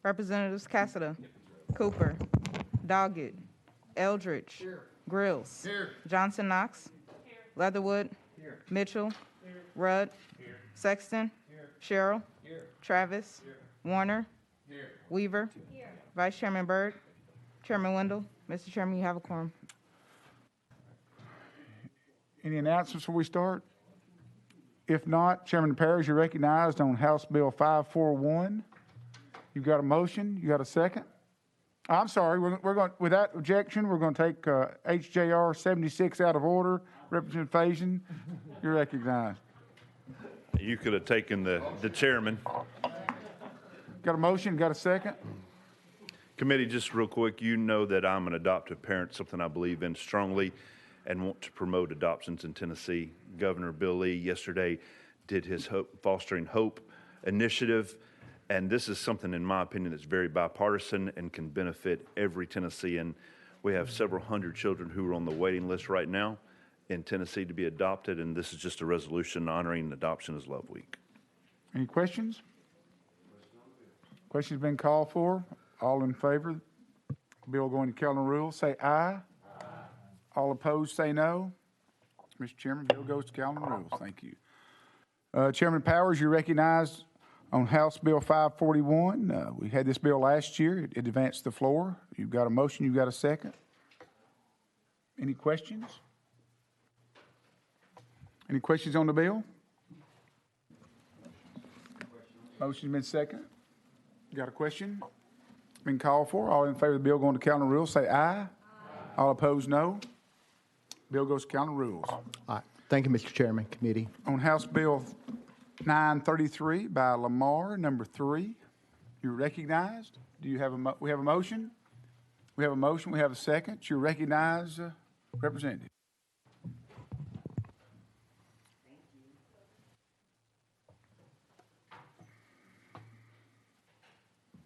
Representatives Cassida, Cooper, Doggett, Eldridge, Grills, Johnson Knox, Leatherwood, Mitchell, Rudd, Sexton, Sherrill, Travis, Warner, Weaver, Vice Chairman Byrd, Chairman Wendell. Mr. Chairman, you have a quorum. Any announcements before we start? If not, Chairman Parrish, you're recognized on House Bill 541. You've got a motion. You got a second? I'm sorry. We're going, without objection, we're going to take HJR 76 out of order. Representative Faison, you're recognized. You could have taken the chairman. Got a motion? Got a second? Committee, just real quick, you know that I'm an adoptive parent, something I believe in strongly and want to promote adoptions in Tennessee. Governor Bill Lee yesterday did his Fostering Hope initiative, and this is something, in my opinion, that's very bipartisan and can benefit every Tennessean. We have several hundred children who are on the waiting list right now in Tennessee to be adopted, and this is just a resolution honoring Adoption is Love Week. Any questions? Questions been called for? All in favor? Bill going to calendar rules, say aye. All opposed, say no. Mr. Chairman, bill goes to calendar rules. Thank you. Chairman Powers, you're recognized on House Bill 541. We had this bill last year. It advanced the floor. You've got a motion. You've got a second. Any questions? Any questions on the bill? Motion's been seconded. Got a question? Been called for. All in favor of the bill going to calendar rules, say aye. All opposed, no. Bill goes to calendar rules. All right. Thank you, Mr. Chairman. Committee. On House Bill 933 by Lamar, number 3, you're recognized. Do you have we have a motion? We have a motion. We have a second. You're recognized, Representative.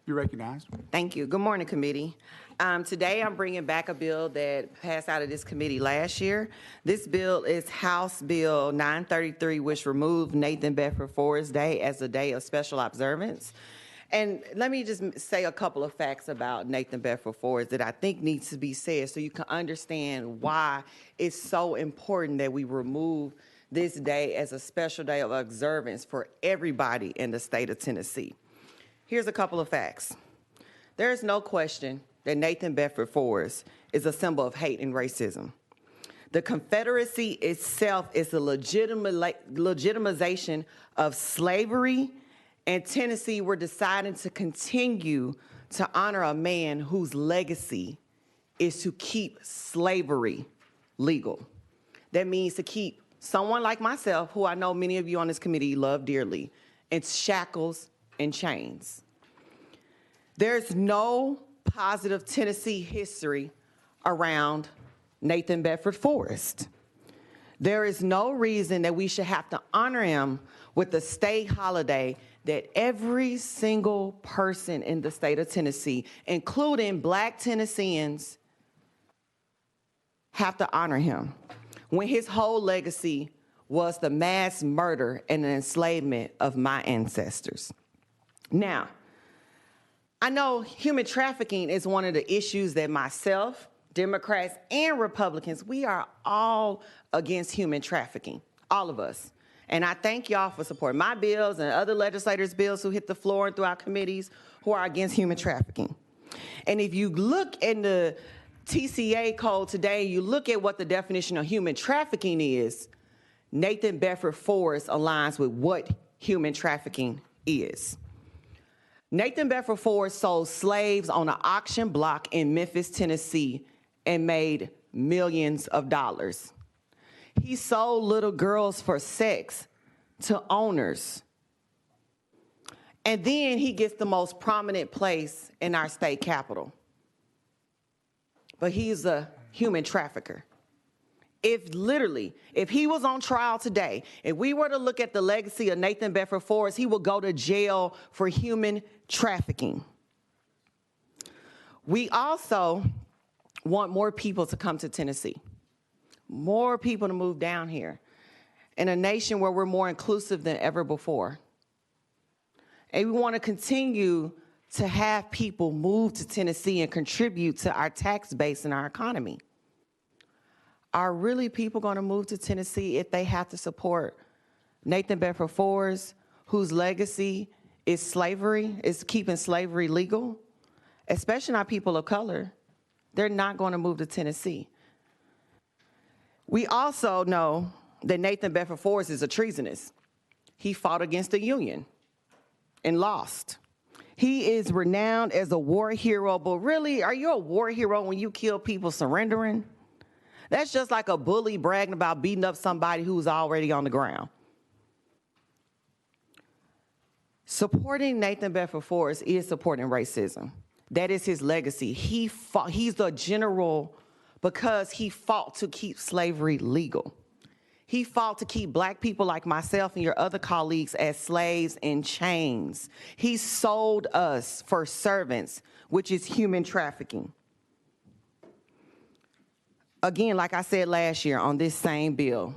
You're recognized. Thank you. Good morning, committee. Today I'm bringing back a bill that passed out of this committee last year. This bill is House Bill 933, which removed Nathan Bedford Forrest Day as a day of special observance. And let me just say a couple of facts about Nathan Bedford Forrest that I think needs to be said so you can understand why it's so important that we remove this day as a special day of observance for everybody in the state of Tennessee. Here's a couple of facts. There is no question that Nathan Bedford Forrest is a symbol of hate and racism. The Confederacy itself is a legitimization of slavery, and Tennessee, we're deciding to continue to honor a man whose legacy is to keep slavery legal. That means to keep someone like myself, who I know many of you on this committee love dearly, in shackles and chains. There's no positive Tennessee history around Nathan Bedford Forrest. There is no reason that we should have to honor him with a state holiday that every single person in the state of Tennessee, including Black Tennesseans, have to honor him, when his whole legacy was the mass murder and the enslavement of my ancestors. Now, I know human trafficking is one of the issues that myself, Democrats, and Republicans, we are all against human trafficking, all of us. And I thank y'all for supporting my bills and other legislators' bills who hit the floor and through our committees who are against human trafficking. And if you look in the TCA code today, you look at what the definition of human trafficking is, Nathan Bedford Forrest aligns with what human trafficking is. Nathan Bedford Forrest sold slaves on an auction block in Memphis, Tennessee, and made millions of dollars. He sold little girls for sex to owners. And then he gets the most prominent place in our state capitol. But he's a human trafficker. If he was on trial today, if we were to look at the legacy of Nathan Bedford Forrest, he would go to jail for human trafficking. We also want more people to come to Tennessee, more people to move down here in a nation where we're more inclusive than ever before. And we want to continue to have people move to Tennessee and contribute to our tax base and our economy. Are really people going to move to Tennessee if they have to support Nathan Bedford Forrest, whose legacy is slavery, is keeping slavery legal? Especially not people of color. They're not going to move to Tennessee. We also know that Nathan Bedford Forrest is a treasonist. He fought against the Union and lost. He is renowned as a war hero, but really, are you a war hero when you kill people surrendering? That's just like a bully bragging about beating up somebody who's already on the ground. Supporting Nathan Bedford Forrest is supporting racism. That is his legacy. He's a general because he fought to keep slavery legal. He fought to keep black people like myself and your other colleagues as slaves in chains. He sold us for servants, which is human trafficking. Again, like I said last year on this same bill,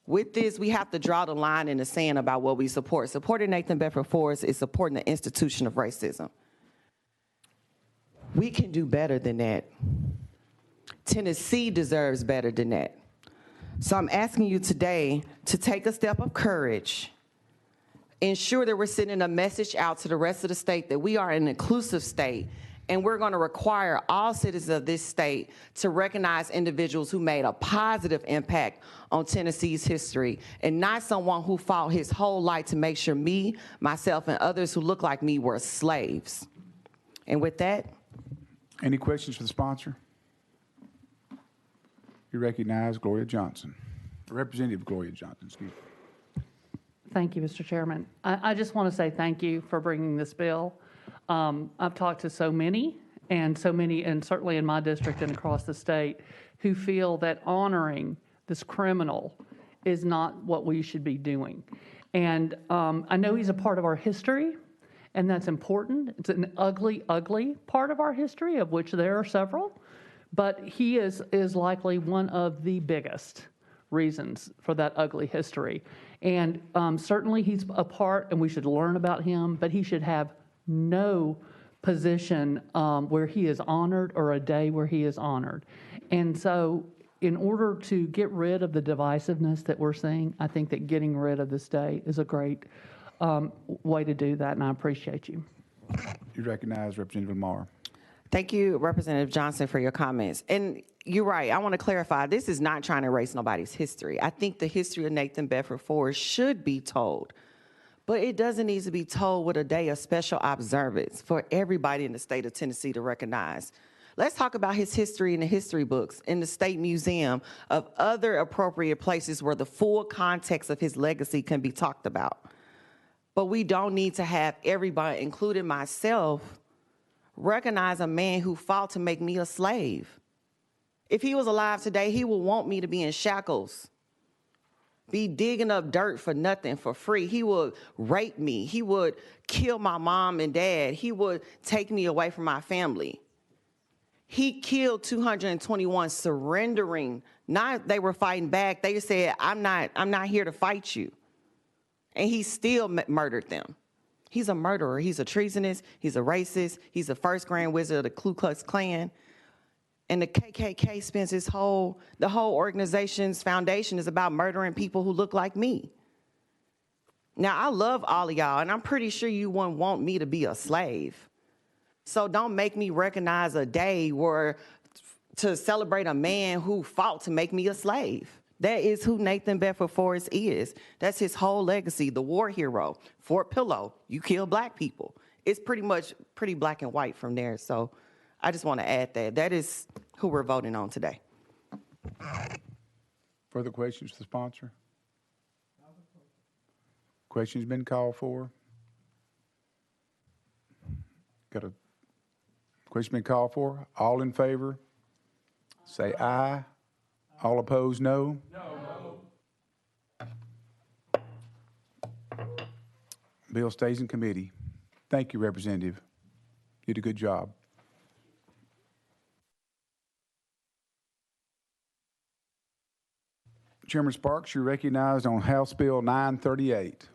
with this, we have to draw the line in the sand about what we support. Supporting Nathan Bedford Forrest is supporting the institution of racism. We can do better than that. Tennessee deserves better than that. So I'm asking you today to take a step of courage, ensure that we're sending a message out to the rest of the state that we are an inclusive state, and we're going to require all citizens of this state to recognize individuals who made a positive impact on Tennessee's history, and not someone who fought his whole life to make sure me, myself, and others who look like me were slaves. And with that, Any questions for the sponsor? You recognize Gloria Johnson. Representative Gloria Johnson, excuse me. Thank you, Mr. Chairman. I just want to say thank you for bringing this bill. I've talked to so many, and certainly in my district and across the state, who feel that honoring this criminal is not what we should be doing. And I know he's a part of our history, and that's important. It's an ugly, ugly part of our history, of which there are several, but he is likely one of the biggest reasons for that ugly history. And certainly he's a part, and we should learn about him, but he should have no position where he is honored or a day where he is honored. And so in order to get rid of the divisiveness that we're seeing, I think that getting rid of this day is a great way to do that, and I appreciate you. You recognize Representative Lamar. thank you, Representative Johnson, for your comments. And you're right, I want to clarify, this is not trying to erase nobody's history. I think the history of Nathan Bedford Forrest should be told, but it doesn't need to be told with a day of special observance for everybody in the state of Tennessee to recognize. Let's talk about his history in the history books, in the State Museum, of other appropriate places where the full context of his legacy can be talked about. But we don't need to have everybody, including myself, recognize a man who fought to make me a slave. If he was alive today, he would want me to be in shackles, be digging up dirt for nothing, for free. He would rape me. He would kill my mom and dad. He would take me away from my family. He killed 221 surrendering. Not they were fighting back. They said, I'm not here to fight you. And he still murdered them. He's a murderer. He's a treasonist. He's a racist. He's the first Grand Wizard of the Ku Klux Klan. And the KKK spends the whole organization's foundation is about murdering people who look like me. Now, I love all of y'all, and I'm pretty sure you wouldn't want me to be a slave. So don't make me recognize a day where to celebrate a man who fought to make me a slave. That is who Nathan Bedford Forrest is. That's his whole legacy, the war hero. Fort Pillow, you kill black people. It's pretty black and white from there. So I just want to add that. That is who we're voting on today. Further questions to the sponsor? Questions been called for? Got a question been called for? All in favor, say aye. All opposed, no? No. Bill stays in committee. Thank you, Representative. You did a good job. Chairman Sparks, you're recognized on House Bill 938.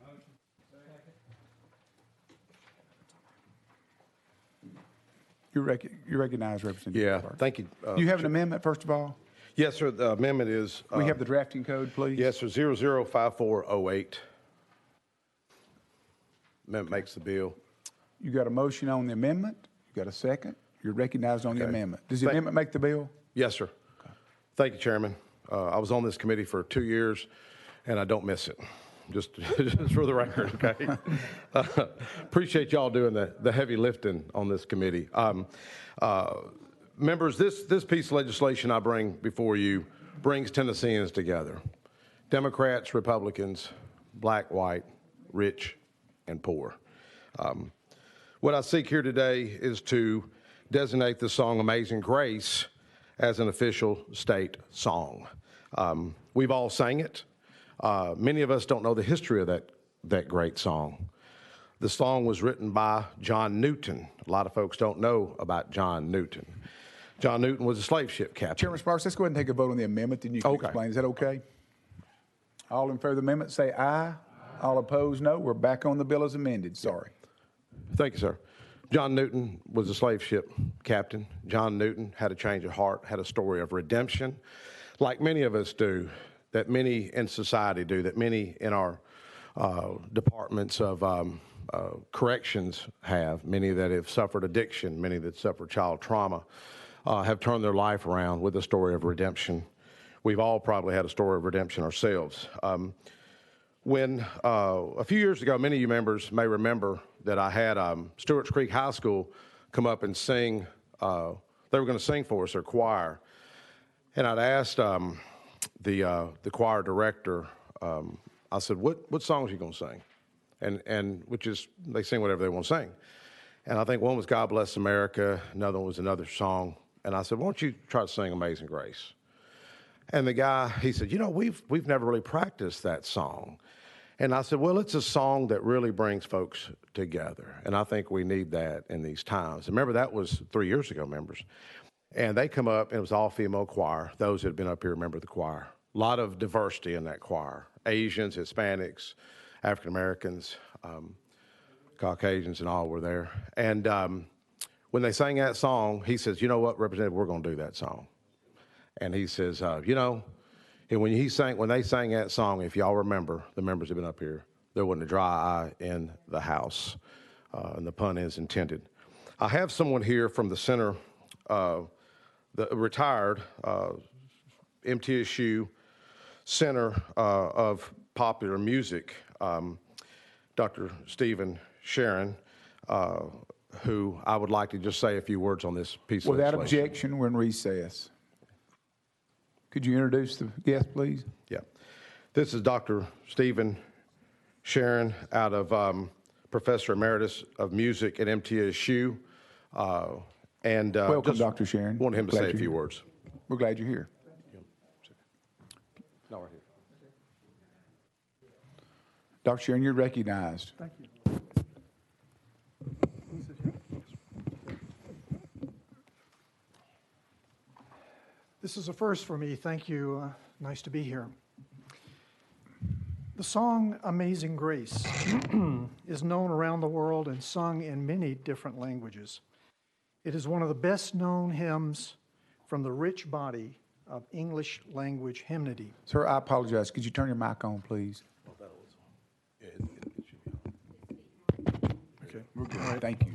You're recognized, Representative. Yeah, Clark. thank you. You have an amendment, first of all? Yes, sir. The amendment is. We have the drafting code, please? Yes, sir. 005408. Amendment makes the bill. You got a motion on the amendment? You got a second? You're recognized on the Okay. amendment. Does the amendment make the bill? Yes, sir. Thank you, Chairman. I was on this committee for 2 years, and I don't miss it. Just for the record, okay? Appreciate y'all doing the heavy lifting on this committee. Members, this piece of legislation I bring before you brings Tennesseans together. Democrats, Republicans, black, white, rich, and poor. What I seek here today is to designate the song Amazing Grace as an official state song. We've all sang it. Many of us don't know the history of that great song. The song was written by John Newton. A lot of folks don't know about John Newton. John Newton was a slave ship captain. Chairman Sparks, let's go ahead and take a vote on the amendment, then you can Okay. explain. Is that okay? All in favor of the amendment, say aye. All opposed, no. We're back on the bill as amended. Sorry. Thank you, sir. John Newton was a slave ship captain. John Newton had a change of heart, had a story of redemption, like many of us do, that many in society do, that many in our departments of corrections have, many that have suffered addiction, many that suffered child trauma, have turned their life around with a story of redemption. We've all probably had a story of redemption ourselves. When a few years ago, many of you members may remember that I had Stewart's Creek High School come up and sing. They were going to sing for us, their choir. And I'd asked the choir director, I said, what songs are you going to sing? And which is, they sing whatever they want to sing. And I think one was God Bless America, another one was another song. And I said, why don't you try to sing Amazing Grace? And the guy, he said, we've never really practiced that song. And I said, well, it's a song that really brings folks together. And I think we need that in these times. Remember, that was 3 years ago, members. And they come up, and it was all female choir. Those that have been up here remember the choir. A lot of diversity in that choir. Asians, Hispanics, African Americans, Caucasians, and all were there. And when they sang that song, he says, you know what, Representative, we're going to do that song. And he says, and when they sang that song, if y'all remember, the members have been up here, there wasn't a dry eye in the house, and the pun is intended. I have someone here from the center, the retired MTSU Center of Popular Music, Dr. Stephen Sharon, who I would like to just say a few words on this piece of Without legislation. objection, we're in recess. Could you introduce the guest, please? Yeah. This is Dr. Stephen Sharon out of Professor Emeritus of Music at MTSU. Welcome, Dr. Sharon. Wanted him to Glad say a you're few here. words. We're glad you're here. No, right here. Dr. Sharon, you're recognized. Thank you. This is a first for me. Thank you. Nice to be here. The song Amazing Grace is known around the world and sung in many different languages. It is one of the best known hymns from the rich body of English language hymnody. Sir, I apologize. Could you turn your mic on, please? Okay. We're good. Thank you.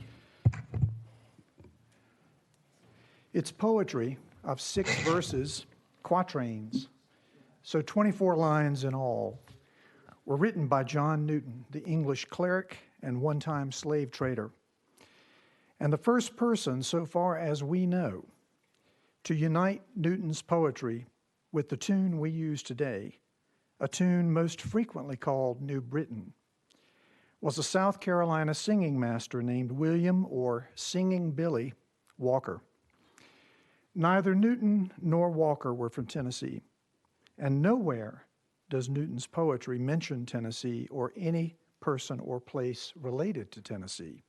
It's poetry of 6 verses, quatrains, so 24 lines in all, were written by John Newton, the English cleric and one-time slave trader, and the first person, so far as we know, to unite Newton's poetry with the tune we use today, a tune most frequently called New Britain, was a South Carolina singing master named William, or Singing Billy, Walker. Neither Newton nor Walker were from Tennessee, and nowhere does Newton's poetry mention Tennessee or any person or place related to Tennessee.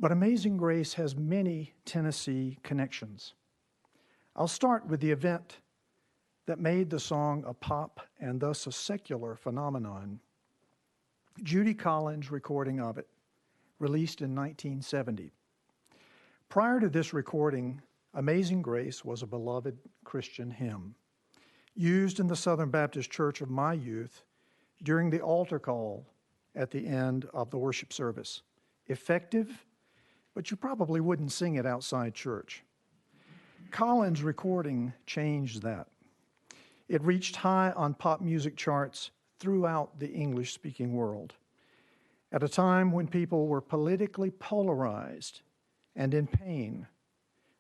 But Amazing Grace has many Tennessee connections. I'll start with the event that made the song a pop and thus a secular phenomenon. Judy Collins' recording of it, released in 1970. Prior to this recording, Amazing Grace was a beloved Christian hymn used in the Southern Baptist Church of my youth during the altar call at the end of the worship service. Effective, but you probably wouldn't sing it outside church. Collins' recording changed that. It reached high on pop music charts throughout the English-speaking world at a time when people were politically polarized and in pain.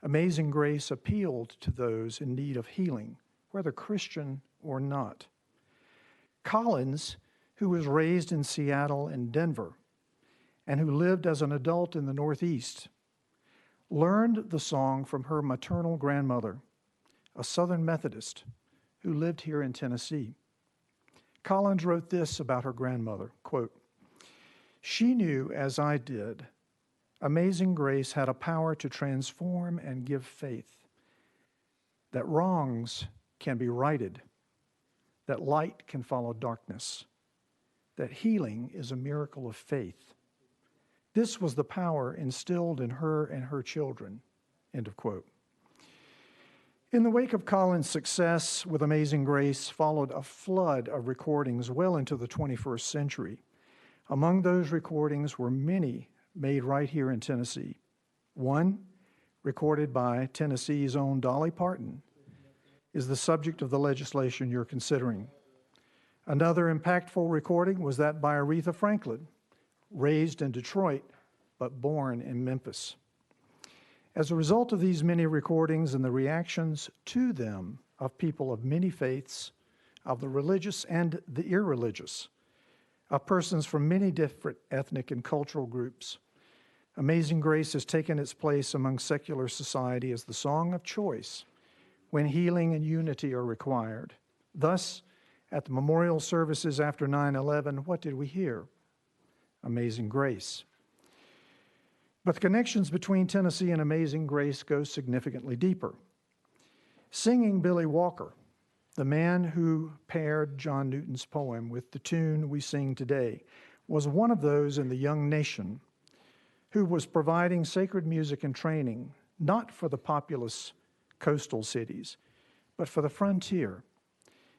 Amazing Grace appealed to those in need of healing, whether Christian or not. Collins, who was raised in Seattle and Denver, and who lived as an adult in the Northeast, learned the song from her maternal grandmother, a Southern Methodist who lived here in Tennessee. Collins wrote this about her grandmother, quote, "She knew, as I did, Amazing Grace had a power to transform and give faith, that wrongs can be righted, that light can follow darkness, that healing is a miracle of faith. This was the power instilled in her and her children," end of quote. In the wake of Collins' success with Amazing Grace followed a flood of recordings well into the 21st century. Among those recordings were many made right here in Tennessee. One, recorded by Tennessee's own Dolly Parton, is the subject of the legislation you're considering. Another impactful recording was that by Aretha Franklin, raised in Detroit, but born in Memphis. As a result of these many recordings and the reactions to them of people of many faiths, of the religious and the irreligious, of persons from many different ethnic and cultural groups, Amazing Grace has taken its place among secular society as the song of choice when healing and unity are required. Thus, at the memorial services after 9/11, what did we hear? Amazing Grace. But the connections between Tennessee and Amazing Grace go significantly deeper. Singing Billy Walker, the man who paired John Newton's poem with the tune we sing today, was one of those in the young nation who was providing sacred music and training, not for the populous coastal cities, but for the frontier.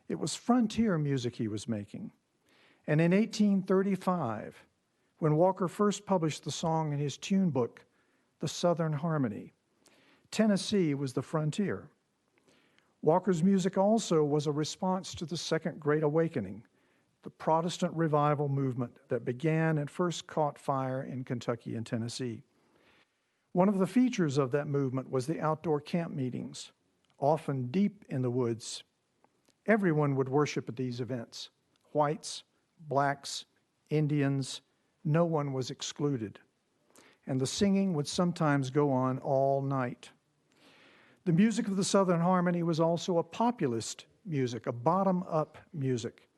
It was frontier music he was making. And in 1835, when Walker first published the song in his tune book, The Southern Harmony, Tennessee was the frontier. Walker's music also was a response to the Second Great Awakening, the Protestant revival movement that began and first caught fire in Kentucky and Tennessee. One of the features of that movement was the outdoor camp meetings, often deep in the woods. Everyone would worship at these events, whites, blacks, Indians, no one was excluded. And the singing would sometimes go on all night. The music of the Southern Harmony was also a populist music, a bottom-up music,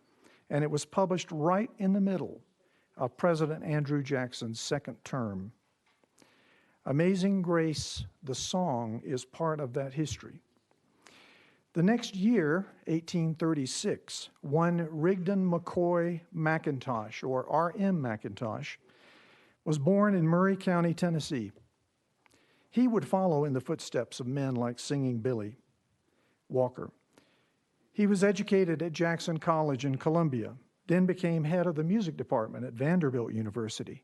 and it was published right in the middle of President Andrew Jackson's second term. Amazing Grace, the song, is part of that history. The next year, 1836, one Rigdon McCoy McIntosh, or R.M. McIntosh, was born in Murray County, Tennessee. He would follow in the footsteps of men like Singing Billy Walker. He was educated at Jackson College in Columbia, then became head of the music department at Vanderbilt University,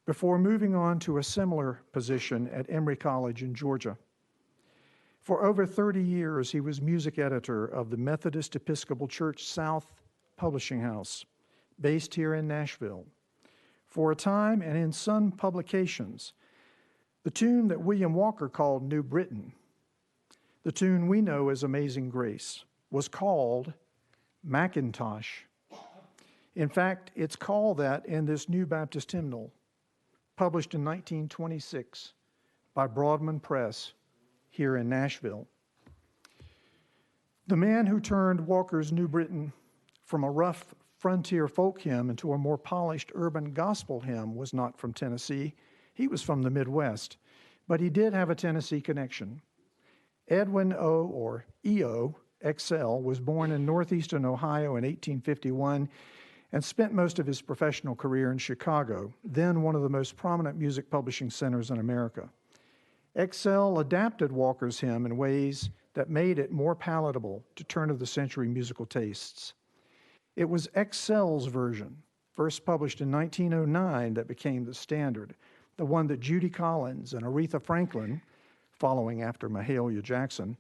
before moving on to a similar position at Emory College in Georgia. For over 30 years, he was music editor of the Methodist Episcopal Church South Publishing House, based here in Nashville. For a time, and in some publications, the tune that William Walker called New Britain, the tune we know as Amazing Grace, was called Macintosh. In fact, it's called that in this New Baptist hymnal, published in 1926 by Broadman Press here in Nashville. The man who turned Walker's New Britain from a rough frontier folk hymn into a more polished urban gospel hymn was not from Tennessee. He was from the Midwest, but he did have a Tennessee connection. Edwin O., or E.O., XL, was born in northeastern Ohio in 1851 and spent most of his professional career in Chicago, then one of the most prominent music publishing centers in America. Excel adapted Walker's hymn in ways that made it more palatable to turn-of-the-century musical tastes. It was Excel's version, first published in 1909, that became the standard, the one that Judy Collins and Aretha Franklin, following after Mahalia Jackson,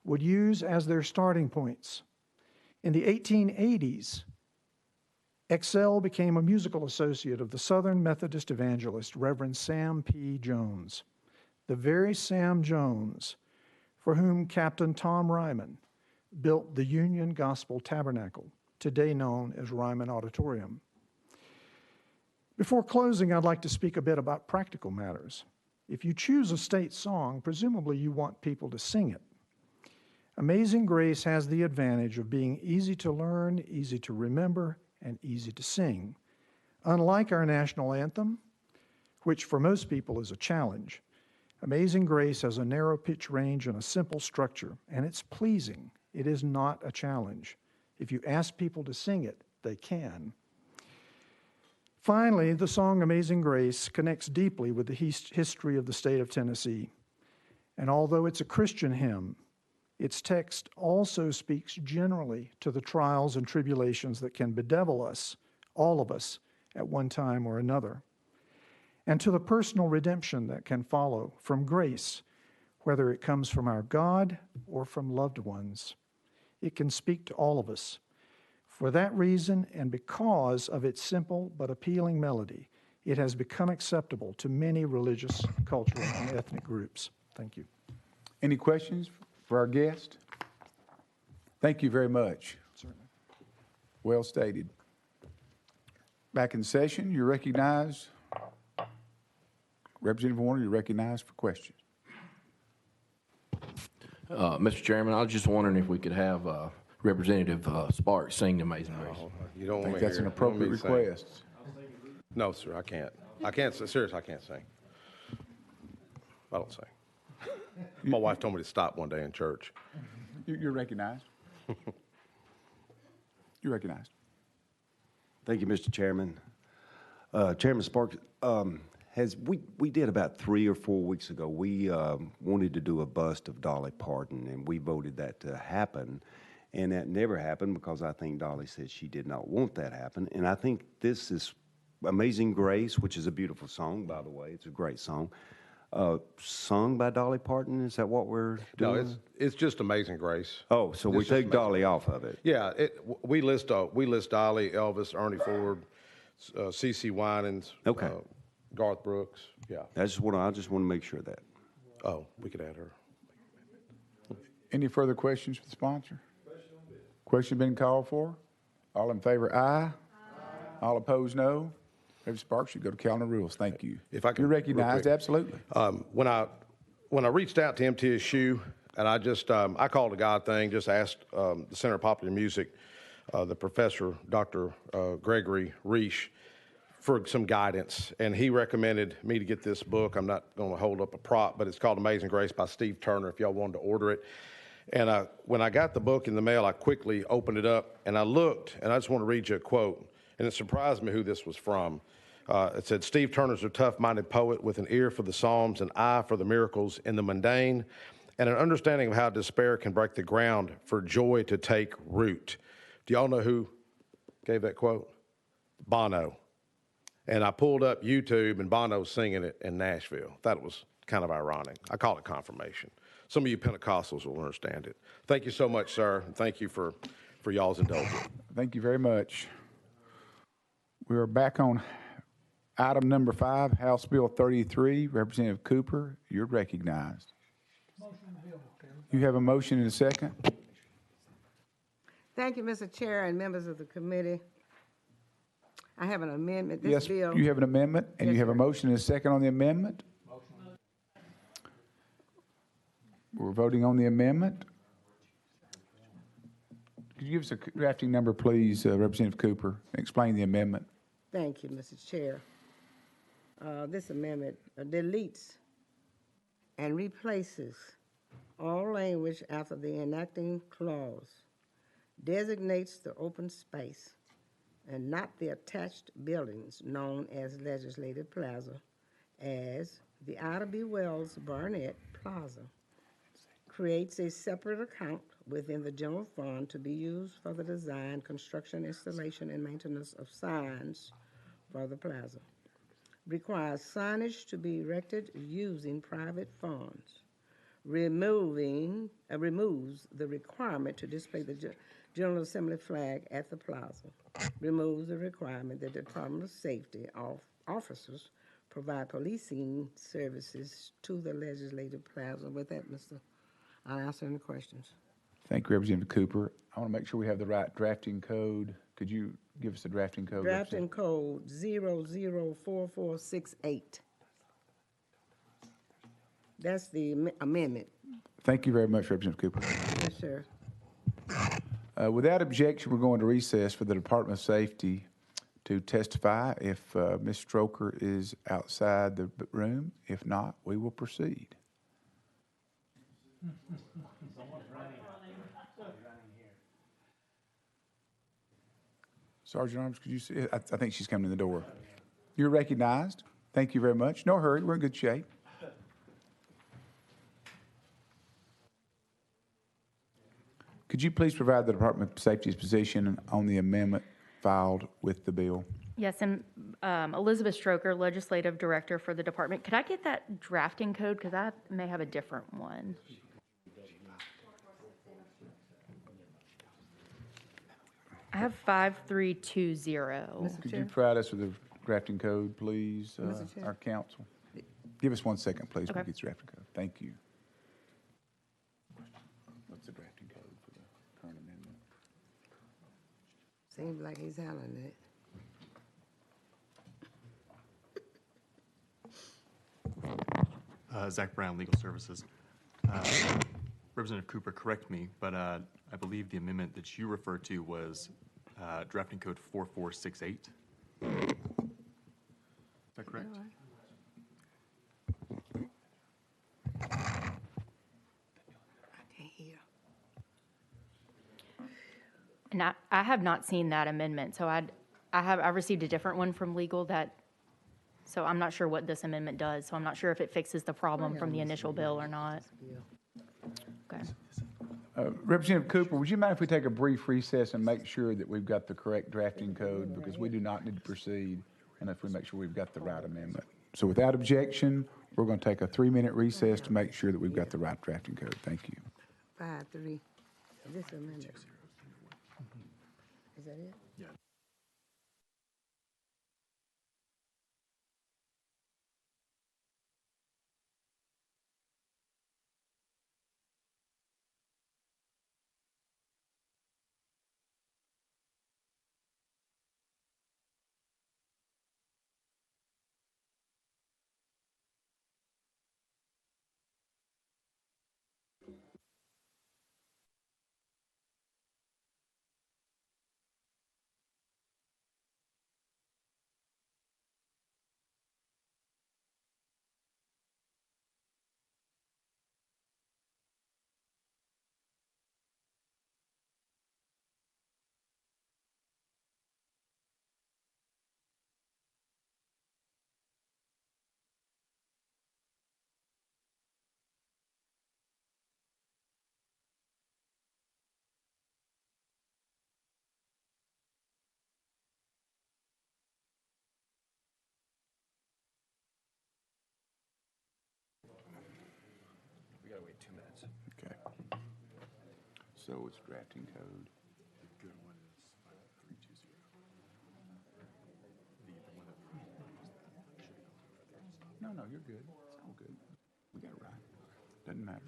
would use as their starting points. In the 1880s, Excel became a musical associate of the Southern Methodist evangelist, Reverend Sam P. Jones, the very Sam Jones for whom Captain Tom Ryman built the Union Gospel Tabernacle, today known as Ryman Auditorium. Before closing, I'd like to speak a bit about practical matters. If you choose a state song, presumably you want people to sing it. Amazing Grace has the advantage of being easy to learn, easy to remember, and easy to sing. Unlike our national anthem, which for most people is a challenge, Amazing Grace has a narrow pitch range and a simple structure, and it's pleasing. It is not a challenge. If you ask people to sing it, they can. Finally, the song Amazing Grace connects deeply with the history of the state of Tennessee. And although it's a Christian hymn, its text also speaks generally to the trials and tribulations that can bedevil us, all of us, at one time or another, and to the personal redemption that can follow from grace, whether it comes from our God or from loved ones. It can speak to all of us. For that reason, and because of its simple but appealing melody, it has become acceptable to many religious, cultural, and ethnic groups. Thank you. Any questions for our guest? Thank you very much. Certainly. Well stated. Back in session, you're recognized. Representative Warner, you're recognized for questions. Mr. Chairman, I was just wondering if we could have Representative Sparks sing Amazing Grace. You don't I want think me that's here. an You want me appropriate to sing? request. No, sir, I can't. I can't, seriously, I can't sing. I don't sing. My wife told me to stop one day in church. You're recognized. You're recognized. Thank you, Mr. Chairman. Chairman Sparks, we did about 3 or 4 weeks ago, we wanted to do a bust of Dolly Parton, and we voted that to happen. And that never happened because I think Dolly said she did not want that happen. And I think this is Amazing Grace, which is a beautiful song, by the way. It's a great song. Sung by Dolly Parton, is that what we're doing? No, it's just Amazing Grace. Oh, so we It's just take Dolly off of it. Yeah, we list Dolly, Elvis, Ernie Ford, C.C. Winans, Okay. Garth Brooks. Yeah. I just want to make sure of that. Oh, we could add her. Any further questions for the sponsor? Question been called for? All in favor, aye. All opposed, no. Representative Sparks, you go to calendar rules. Thank you. If I could, You're real recognized, quick. absolutely. When I reached out to MTSU, and I just I called a God thing, just asked the Center of Popular Music, the professor, Dr. Gregory Reish, for some guidance, and he recommended me to get this book. I'm not going to hold up a prop, but it's called Amazing Grace by Steve Turner, if y'all wanted to order it. And when I got the book in the mail, I quickly opened it up, and I looked, and I just want to read you a quote, and it surprised me who this was from. It said, Steve Turner's a tough-minded poet with an ear for the Psalms, an eye for the miracles in the mundane, and an understanding of how despair can break the ground for joy to take root. Do y'all know who gave that quote? Bono. And I pulled up YouTube, and Bono's singing it in Nashville. Thought it was kind of ironic. I call it confirmation. Some of you Pentecostals will understand it. Thank you so much, sir, and thank you for y'all's indulgence. Thank you very much. We are back on item number 5, House Bill 33. Representative Cooper, you're recognized. You have a motion and a second. Thank you, Mr. Chair and members of the committee. I have an amendment. This Yes, bill. you have an amendment, and you Yes, have a sir. motion and a second on the amendment. We're voting on the amendment. Could you give us a drafting number, please, Representative Cooper, and explain the amendment? Thank you, Mr. Chair. This amendment deletes and replaces all language after the enacting clause, designates the open space and not the attached buildings known as Legislative Plaza as the Ida B. Wells Barnett Plaza, creates a separate account within the general fund to be used for the design, construction, installation, and maintenance of signs for the plaza. Requires signage to be erected using private funds. Removes the requirement to display the General Assembly flag at the plaza. Removes the requirement that the Department of Safety officers provide policing services to the legislative plaza. With that, I'll answer any questions. Thank you, Representative Cooper. I want to make sure we have the right drafting code. Could you give us the drafting code? Drafting code 004468. That's the amendment. Thank you very much, Representative Cooper. Yes, sir. Without objection, we're going to recess for the Department of Safety to testify if Ms. Stroker is outside the room. If not, we will proceed. Sergeant Arms, could you see? I think she's coming in the door. You're recognized. Thank you very much. No hurry. We're in good shape. Could you please provide the Department of Safety's position on the amendment filed with the bill? Yes, and Elizabeth Stroker, Legislative Director for the department. Could I get that drafting code? Because I may have a different one. I have 5320. Could you provide us with the drafting code, please, Mr. Chair. our counsel? Give us 1 second, please. We'll Okay. get the drafting code. Thank you. What's the drafting code for the current amendment? Seems like he's handling it. Zach Brown, Legal Services. Representative Cooper, correct me, but I believe the amendment that you referred to was drafting code 4468. Is that correct? I can't hear. And I have not seen that amendment, so I received a different one from legal so I'm not sure what this amendment does, so I'm not sure if it fixes the problem from the initial bill or not. Okay. Representative Cooper, would you mind if we take a brief recess and make sure that we've got the correct drafting code? Because we do not need to proceed unless we make sure we've got the right amendment. So without objection, we're going to take a 3-minute recess to make sure that we've got the right drafting code. Thank you. 53. This amendment. Is that it? Yeah. We got to wait 2 minutes. Okay. So it's drafting code. No, you're good. It's all good. We got it right. Doesn't matter.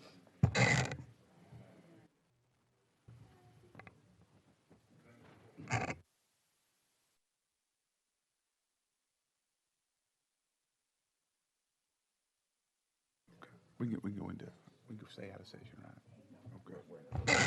We can go stay out of session, right? Okay. Okay.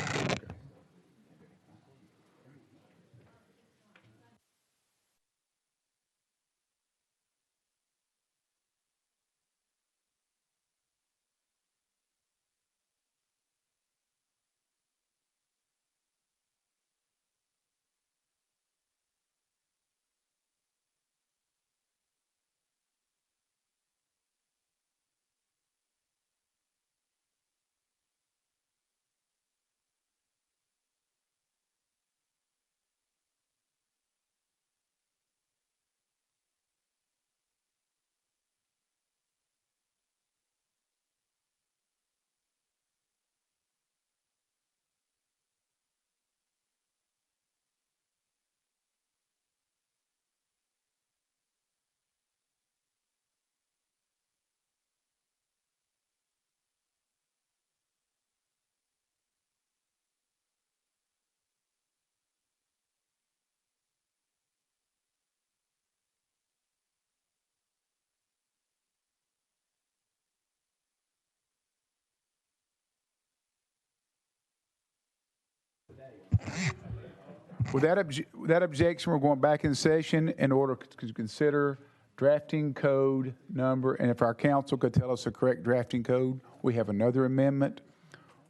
With that objection, we're going back in session in order to consider drafting code number, and if our council could tell us the correct drafting code, we have another amendment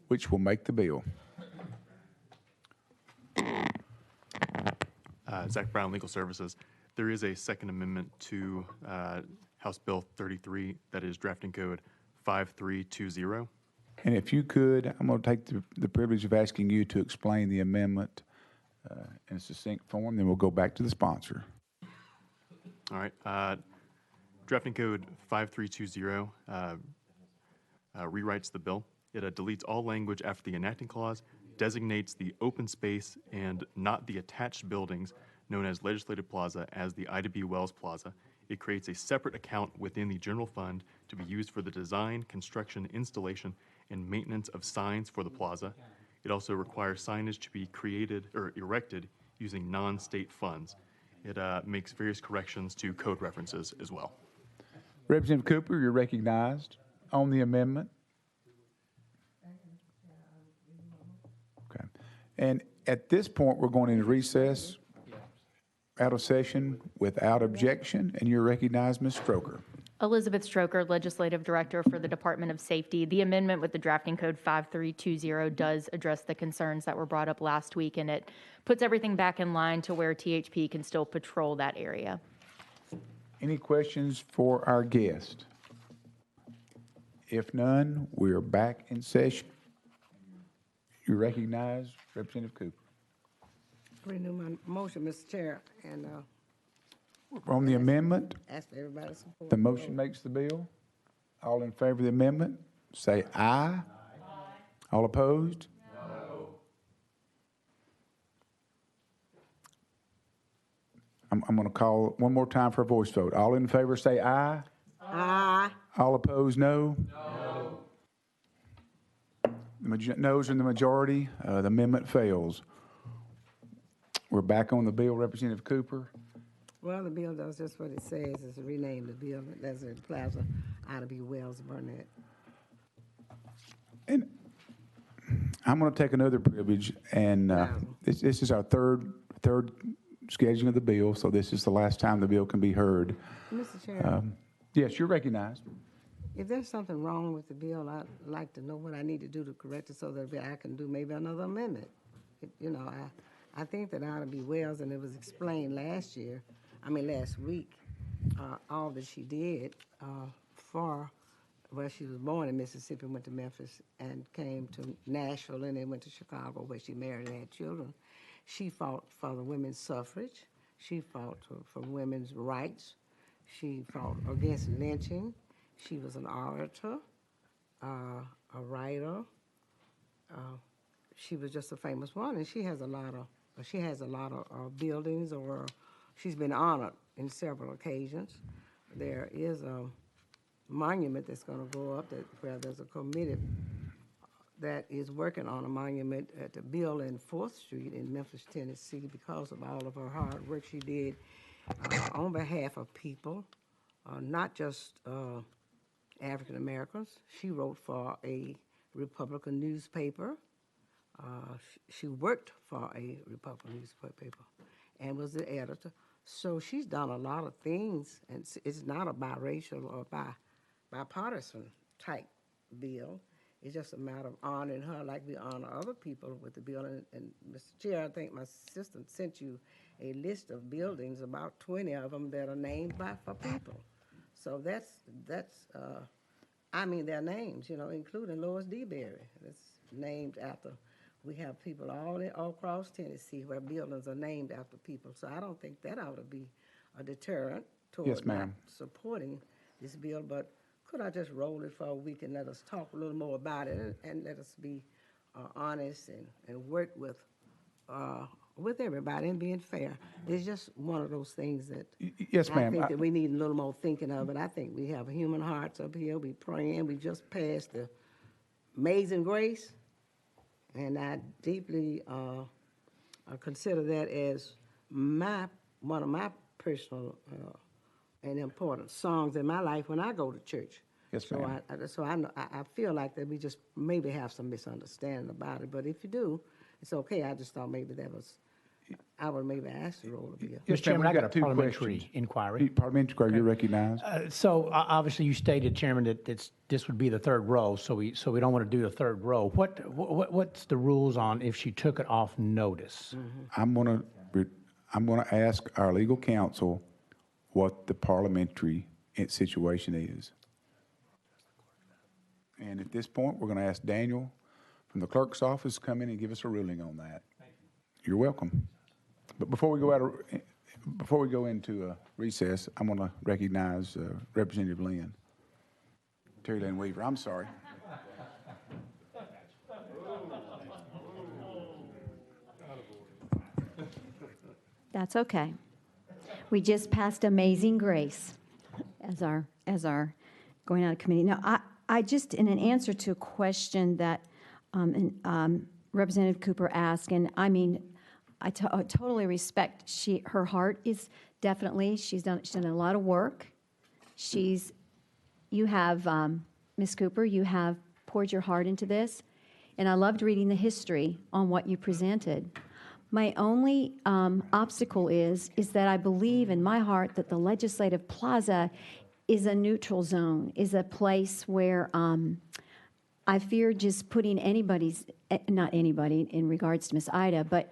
which will make the bill. Zach Brown, Legal Services. There is a second amendment to House Bill 33 that is drafting code 5320. And if you could, I'm going to take the privilege of asking you to explain the amendment in a succinct form, then we'll go back to the sponsor. All right. Drafting code 5320 rewrites the bill. It deletes all language after the enacting clause, designates the open space and not the attached buildings known as Legislative Plaza as the Ida B. Wells Plaza. It creates a separate account within the general fund to be used for the design, construction, installation, and maintenance of signs for the plaza. It also requires signage to be created or erected using non-state funds. It makes various corrections to code references as well. Representative Cooper, you're recognized on the amendment. Okay. And at this point, we're going into recess, out of session, without objection, and you're recognized, Ms. Stroker. Elizabeth Stroker, Legislative Director for the Department of Safety. The amendment with the drafting code 5320 does address the concerns that were brought up last week, and it puts everything back in line to where THP can still patrol that area. Any questions for our guest? If none, we are back in session. You recognize Representative Cooper. Renew my motion, Mr. Chair, and On the amendment, ask for everybody's support. the motion makes the bill. All in favor of the amendment, say aye. Aye. All opposed? No. I'm going to call one more time for a voice vote. All in favor, say aye. Aye. All opposed, no. The noes are in the majority. The amendment fails. We're back on the bill, Representative Cooper. Well, the bill does just what it says, is to rename the building, Legislative Plaza, Ida B. Wells Burnett. And I'm going to take another privilege, and this is our third scheduling of the bill, so this is the last time the bill can be heard. Mr. Chair, Yes, you're recognized. if there's something wrong with the bill, I'd like to know what I need to do to correct it so that I can do maybe another amendment. I think that Ida B. Wells, and it was explained last week, all that she did she was born in Mississippi, went to Memphis, and came to Nashville, and then went to Chicago, where she married and had children. She fought for the women's suffrage. She fought for women's rights. She fought against lynching. She was an orator, a writer. She was just a famous one, and she has a lot of buildings, or she's been honored in several occasions. There is a monument that's going to go up where there's a committee that is working on a monument at the Bill and 4th Street in Memphis, Tennessee, because of all of her hard work she did on behalf of people, not just African Americans. She wrote for a Republican newspaper. She worked for a Republican newspaper and was the editor. So she's done a lot of things, and it's not a biracial or bipartisan type bill. It's just a matter of honoring her like we honor other people with the bill. And Mr. Chair, I think my assistant sent you a list of buildings, about 20 of them that are named for people. So their names, including Lois D. Berry. That's named after. We have people all across Tennessee where buildings are named after people. So I don't think that ought to be a deterrent toward not supporting this bill. But could I just roll it for a week and let us talk a little more about it and let us be honest and work with everybody and being fair? It's just one of those things that Yes, ma'am. I think that we need a little more thinking of it. I think we have human hearts up here. We praying. We just passed the Amazing Grace. And I deeply consider that as one of my personal and important songs in my life when I go to church. Yes, ma'am. I feel like that we just maybe have some misunderstanding about it. But if you do, it's okay. I just thought maybe I would maybe ask the roll to be. Yes, Mr. Chairman, I we've got a two parliamentary questions. inquiry. Parliamentary inquiry, you're recognized. Obviously you stated, Chairman, that this would be the third row, so we don't want to do the third row. What's the rules on if she took it off notice? I'm gonna ask our legal counsel what the parliamentary situation is. And at this point, we're gonna ask Daniel from the clerk's office to come in and give us a ruling on that. You're welcome. But before we go into recess, I'm gonna recognize Representative Lynn. Terry Lynn Weaver, I'm sorry. That's okay. We just passed Amazing Grace as our going out of committee. Now, I just, in an answer to a question that Representative Cooper asked, and I mean, I totally respect her heart is definitely, she's done a lot of work. You have, Ms. Cooper, you have poured your heart into this, and I loved reading the history on what you presented. My only obstacle is that I believe in my heart that the Legislative Plaza is a neutral zone, is a place where I fear just putting not anybody in regards to Ms. Ida, but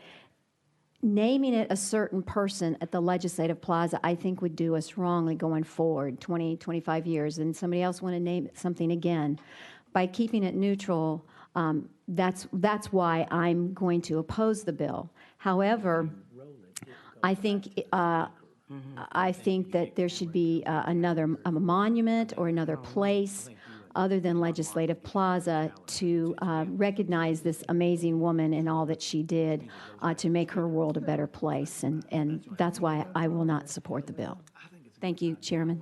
naming it a certain person at the Legislative Plaza, I think would do us wrongly going forward 20, 25 years, and somebody else want to name it something again. By keeping it neutral, that's why I'm going to oppose the bill. However, I think that there should be a monument or another place other than Legislative Plaza to recognize this amazing woman and all that she did to make her world a better place. And that's why I will not support the bill. Thank you, Chairman.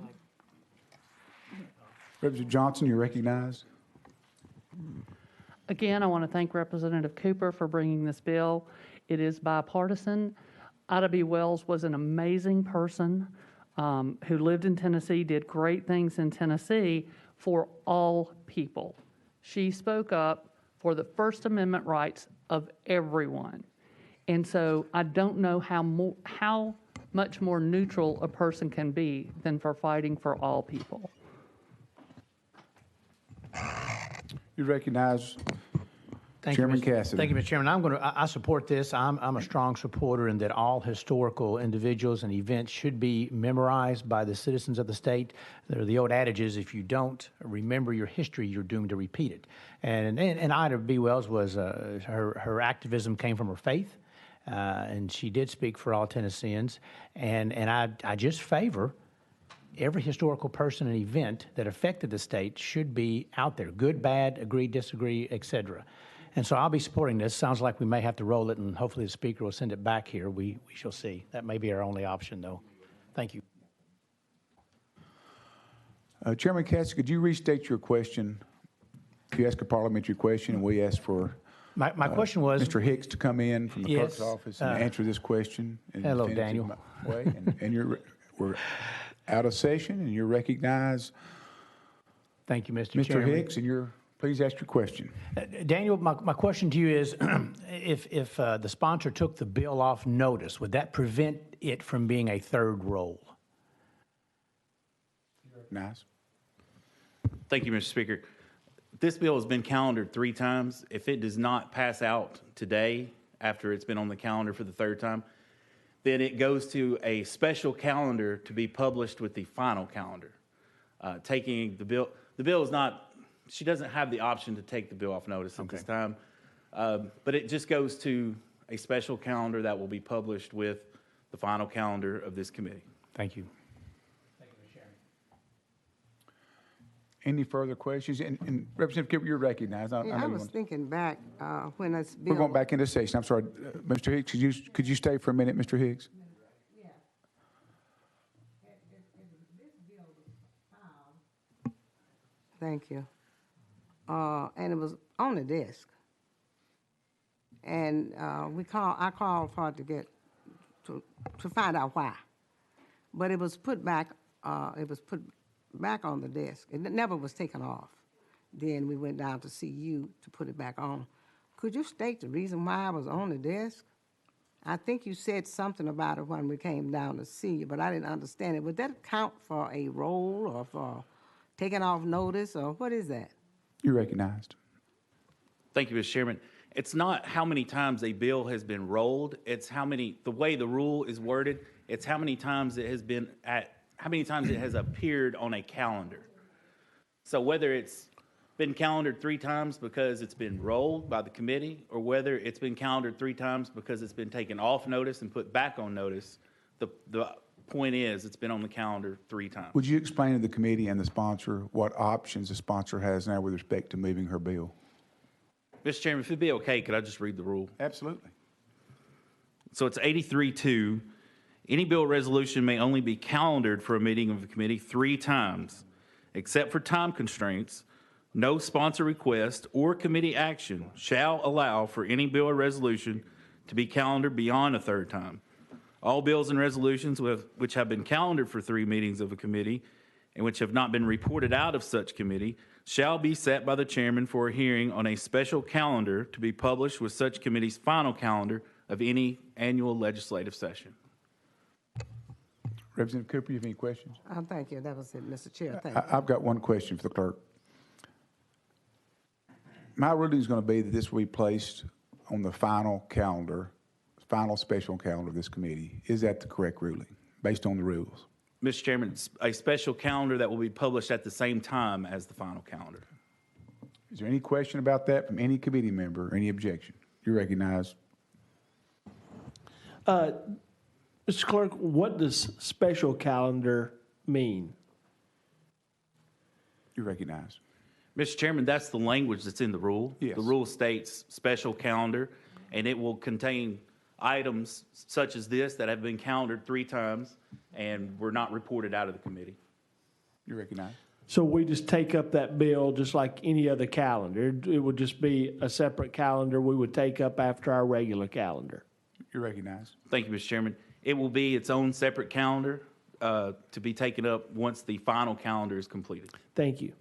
Representative Johnson, you're recognized. Again, I want to thank Representative Cooper for bringing this bill. It is bipartisan. Ida B. Wells was an amazing person who lived in Tennessee, did great things in Tennessee for all people. She spoke up for the First Amendment rights of everyone. And so I don't know how much more neutral a person can be than for fighting for all people. You recognize Chairman Cassidy. Thank you, Mr. Chairman. I support this. I'm a strong supporter in that all historical individuals and events should be memorized by the citizens of the state. There are the old adages, if you don't remember your history, you're doomed to repeat it. And Ida B. Wells was, her activism came from her faith, and she did speak for all Tennesseans. And I just favor every historical person and event that affected the state should be out there. Good, bad, agree, disagree, et cetera. And so I'll be supporting this. Sounds like we may have to roll it, and hopefully the Speaker will send it back here. We shall see. That may be our only option, though. Thank you. Chairman Cassidy, could you restate your question? You ask a parliamentary question, and we ask for my question was Mr. Hicks to come in from the yes, clerk's office and answer this question. In hello, a definitive Daniel. Way. We're out of session, and you're recognized. Thank you, Mr. Mr. Chairman. Hicks, and please ask your question. Daniel, my question to you is, if the sponsor took the bill off notice, would that prevent it from being a third roll? Nice. Thank you, Mr. Speaker. This bill has been calendared 3 times. If it does not pass out today, after it's been on the calendar for the 3rd time, then it goes to a special calendar to be published with the final calendar. Taking the bill is not, she doesn't have the option to take the bill off notice at this time, but it just goes to a special calendar that will be published with the final calendar of this committee. Thank you. Any further questions? And Representative Kipper, you're recognized. I was thinking back when this bill. We're going back into session. I'm sorry. Mr. Hicks, could you stay for a minute, Mr. Hicks? Thank you. And it was on the desk. And I called for it to find out why. But it was put back, back on the desk. It never was taken off. Then we went down to see you to put it back on. Could you state the reason why I was on the desk? I think you said something about it when we came down to see you, but I didn't understand it. Would that count for a roll or for taking off notice, or what is that? You're recognized. Thank you, Mr. Chairman. It's not how many times a bill has been rolled. It's the way the rule is worded, it's how many times it has appeared on a calendar. So whether it's been calendared 3 times because it's been rolled by the committee, or whether it's been calendared 3 times because it's been taken off notice and put back on notice, the point is it's been on the calendar 3 times. Would you explain to the committee and the sponsor what options the sponsor has now with respect to moving her bill? Mr. Chairman, if it'd be okay, could I just read the rule? Absolutely. So it's 83-2. Any bill or resolution may only be calendared for a meeting of the committee 3 times, except for time constraints. No sponsor request or committee action shall allow for any bill or resolution to be calendared beyond a 3rd time. All bills and resolutions which have been calendared for 3 meetings of a committee and which have not been reported out of such committee shall be set by the chairman for a hearing on a special calendar to be published with such committee's final calendar of any annual legislative session. Representative Cooper, you have any questions? Thank you. That was it, Mr. Chair. Thank you. I've got one question for the clerk. My ruling is going to be that this will be placed on the final calendar, final special calendar of this committee. Is that the correct ruling, based on the rules? Mr. Chairman, it's a special calendar that will be published at the same time as the final calendar. Is there any question about that from any committee member, or any objection? You're recognized. Mr. Clerk, what does special calendar mean? You're recognized. Mr. Chairman, that's the language that's in the rule. Yes. The rule states special calendar, and it will contain items such as this that have been calendared 3 times and were not reported out of the committee. You're recognized. So we just take up that bill just like any other calendar. It would just be a separate calendar we would take up after our regular calendar. You're recognized. Thank you, Mr. Chairman. It will be its own separate calendar to be taken up once the final calendar is completed. Thank you.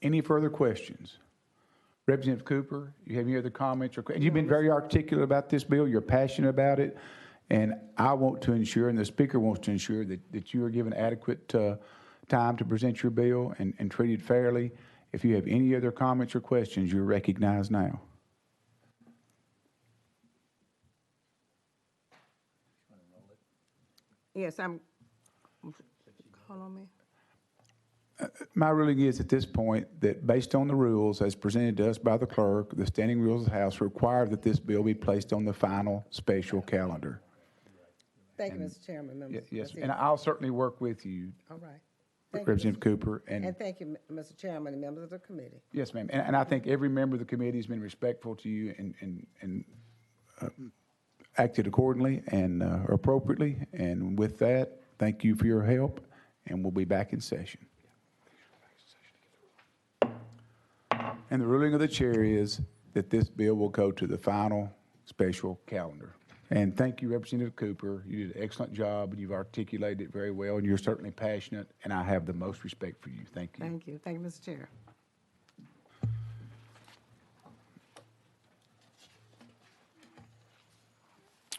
Any further questions? Representative Cooper, you have any other comments or questions? You've been very articulate about this bill. You're passionate about it. And I want to ensure, and the speaker wants to ensure, that you are given adequate time to present your bill and treated fairly. If you have any other comments or questions, you're recognized now. Yes, I'm. Call on me. My ruling is at this point that based on the rules as presented to us by the clerk, the standing rules of the House require that this bill be placed on the final special calendar. Thank you, Mr. Chairman. Members. Yes, That's and it. I'll certainly work with you, All right. Thank you, Representative Cooper. And thank you, Mr. Chairman and members of the committee. Yes, ma'am. And I think every member of the committee has been respectful to you and acted accordingly and appropriately. And with that, thank you for your help, and we'll be back in session. And the ruling of the chair is that this bill will go to the final special calendar. And thank you, Representative Cooper. You did an excellent job, and you've articulated it very well, and you're certainly passionate, and I have the most respect for you. Thank you. Thank you. Thank you, Mr. Chair.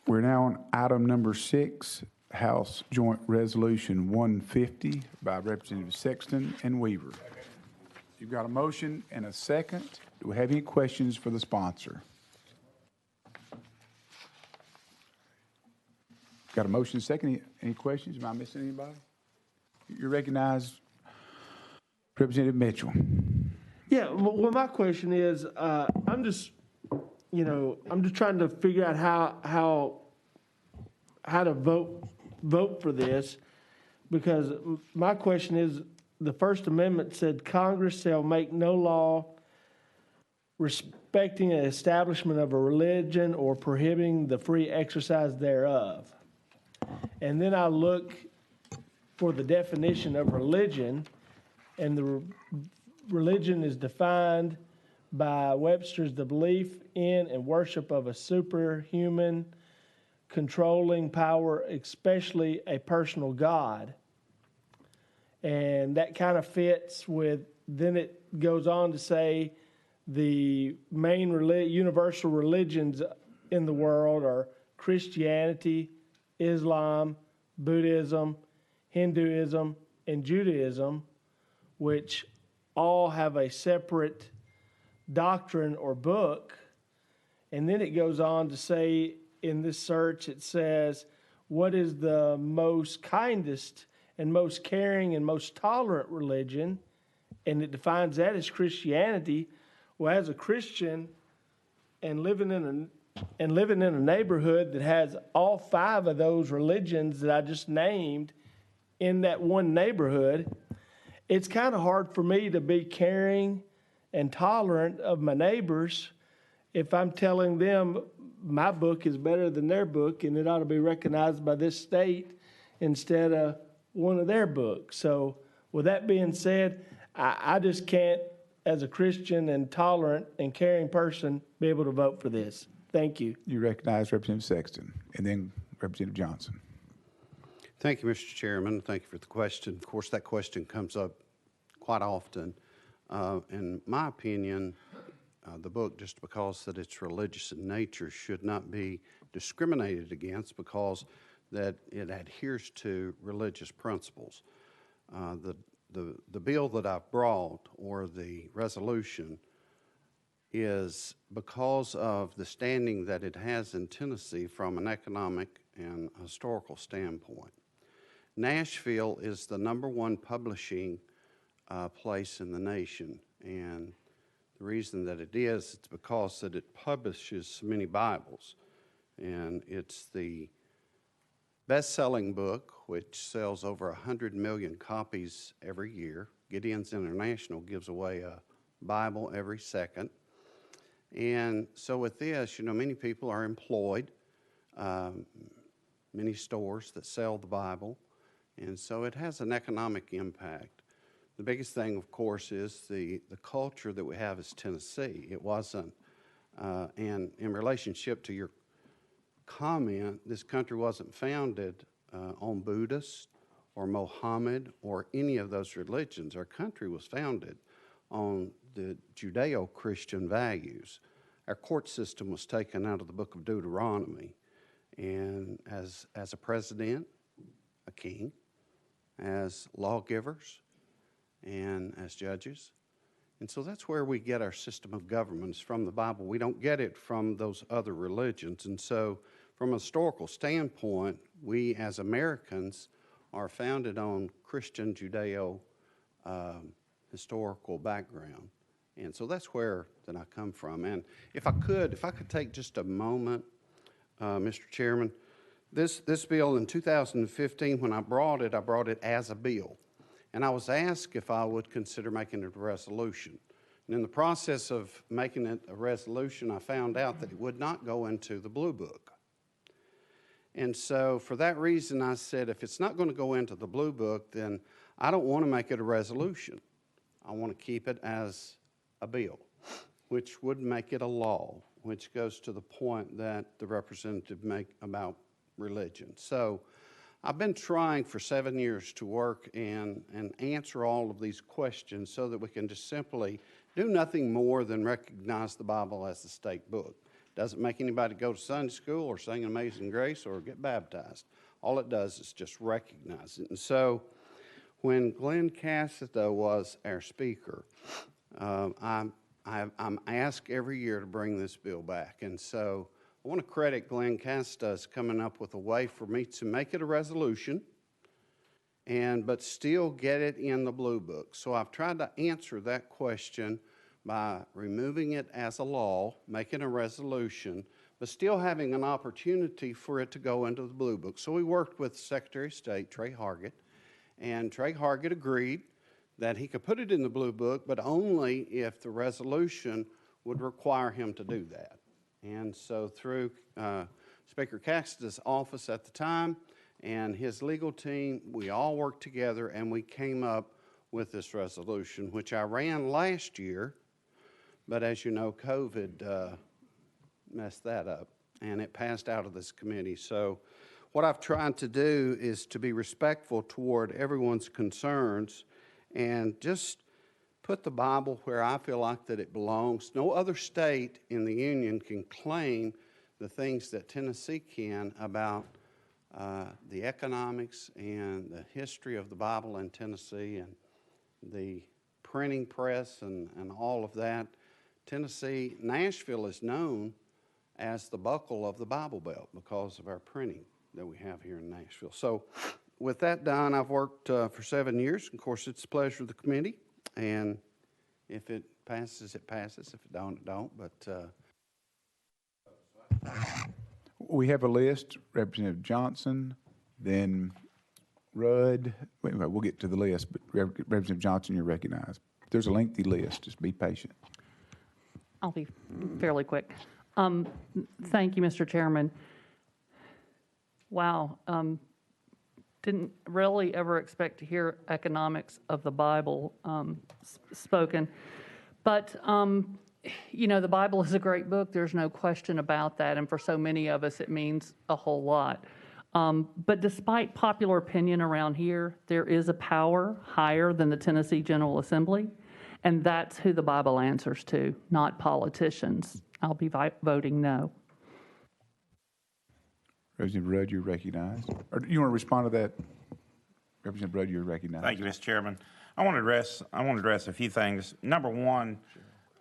We're now on item number 6, House Joint Resolution 150 by Representative Sexton and Weaver. You've got a motion and a second. Do we have any questions for the sponsor? Got a motion and a second. Any questions? Am I missing anybody? You're recognized, Representative Mitchell. Yeah, well, my question is, I'm just trying to figure out how to vote for this, because my question is, the First Amendment said Congress shall make no law respecting an establishment of a religion or prohibiting the free exercise thereof. And then I look for the definition of religion, and the religion is defined by Webster's the belief in and worship of a superhuman controlling power, especially a personal God. And that kind of fits with, then it goes on to say the main universal religions in the world are Christianity, Islam, Buddhism, Hinduism, and Judaism, which all have a separate doctrine or book. And then it goes on to say in this search, it says, what is the most kindest and most caring and most tolerant religion? And it defines that as Christianity. Well, as a Christian and living in a neighborhood that has all 5 of those religions that I just named in that one neighborhood, it's kind of hard for me to be caring and tolerant of my neighbors if I'm telling them my book is better than their book and it ought to be recognized by this state instead of one of their books. So with that being said, I just can't, as a Christian and tolerant and caring person, be able to vote for this. Thank you. You recognize Representative Sexton, and then Representative Johnson. Thank you, Mr. Chairman. Thank you for the question. Of course, that question comes up quite often. In my opinion, the book, just because that it's religious in nature, should not be discriminated against because that it adheres to religious principles. The bill that I've brought, or the resolution, is because of the standing that it has in Tennessee from an economic and historical standpoint. Nashville is the #1 publishing place in the nation, and the reason that it is, it's because that it publishes many Bibles, and it's the best-selling book, which sells over 100 million copies every year. Gideon's International gives away a Bible every second. And so with this, many people are employed, many stores that sell the Bible, and so it has an economic impact. The biggest thing, of course, is the culture that we have as Tennessee. It wasn't, and in relationship to your comment, this country wasn't founded on Buddhist or Mohammed or any of those religions. Our country was founded on the Judeo-Christian values. Our court system was taken out of the book of Deuteronomy, and as a president, a king, as lawgivers, and as judges. And so that's where we get our system of governments from the Bible. We don't get it from those other religions. And so from a historical standpoint, we as Americans are founded on Christian Judeo historical background. And so that's where that I come from. And if I could take just a moment, Mr. Chairman, this bill in 2015, when I brought it as a bill. And I was asked if I would consider making it a resolution. And in the process of making it a resolution, I found out that it would not go into the Blue Book. And so for that reason, I said, if it's not going to go into the Blue Book, then I don't want to make it a resolution. I want to keep it as a bill, which would make it a law, which goes to the point that the representative make about religion. So I've been trying for 7 years to work and answer all of these questions so that we can just simply do nothing more than recognize the Bible as the state book. Doesn't make anybody go to Sunday school or sing Amazing Grace or get baptized. All it does is just recognize it. And so when Glenn Cassida was our speaker, I'm asked every year to bring this bill back. And so I want to credit Glenn Cassida as coming up with a way for me to make it a resolution but still get it in the Blue Book. So I've tried to answer that question by removing it as a law, making a resolution, but still having an opportunity for it to go into the Blue Book. So we worked with Secretary of State, Trey Hargett, and Trey Hargett agreed that he could put it in the Blue Book, but only if the resolution would require him to do that. And so through Speaker Cassidy's office at the time and his legal team, we all worked together and we came up with this resolution, which I ran last year, but as you know, COVID messed that up and it passed out of this committee. So what I've tried to do is to be respectful toward everyone's concerns and just put the Bible where I feel like that it belongs. No other state in the Union can claim the things that Tennessee can about the economics and the history of the Bible in Tennessee and the printing press and all of that. Tennessee, Nashville is known as the buckle of the Bible Belt because of our printing that we have here in Nashville. So with that done, I've worked for 7 years. Of course, it's the pleasure of the committee, and if it passes, it passes. If it don't, it don't. But We have a list, Representative Johnson, then Rudd. Wait, we'll get to the list, but Representative Johnson, you're recognized. There's a lengthy list. Just be patient. I'll be fairly quick. Thank you, Mr. Chairman. Wow. Didn't really ever expect to hear economics of the Bible spoken. But, the Bible is a great book. There's no question about that. And for so many of us, it means a whole lot. But despite popular opinion around here, there is a power higher than the Tennessee General Assembly. And that's who the Bible answers to, not politicians. I'll be voting no. Representative Rudd, you're recognized. Or do you want to respond to that? Representative Rudd, you're recognized. Thank you, Mr. Chairman. I want to address a few things. Number one,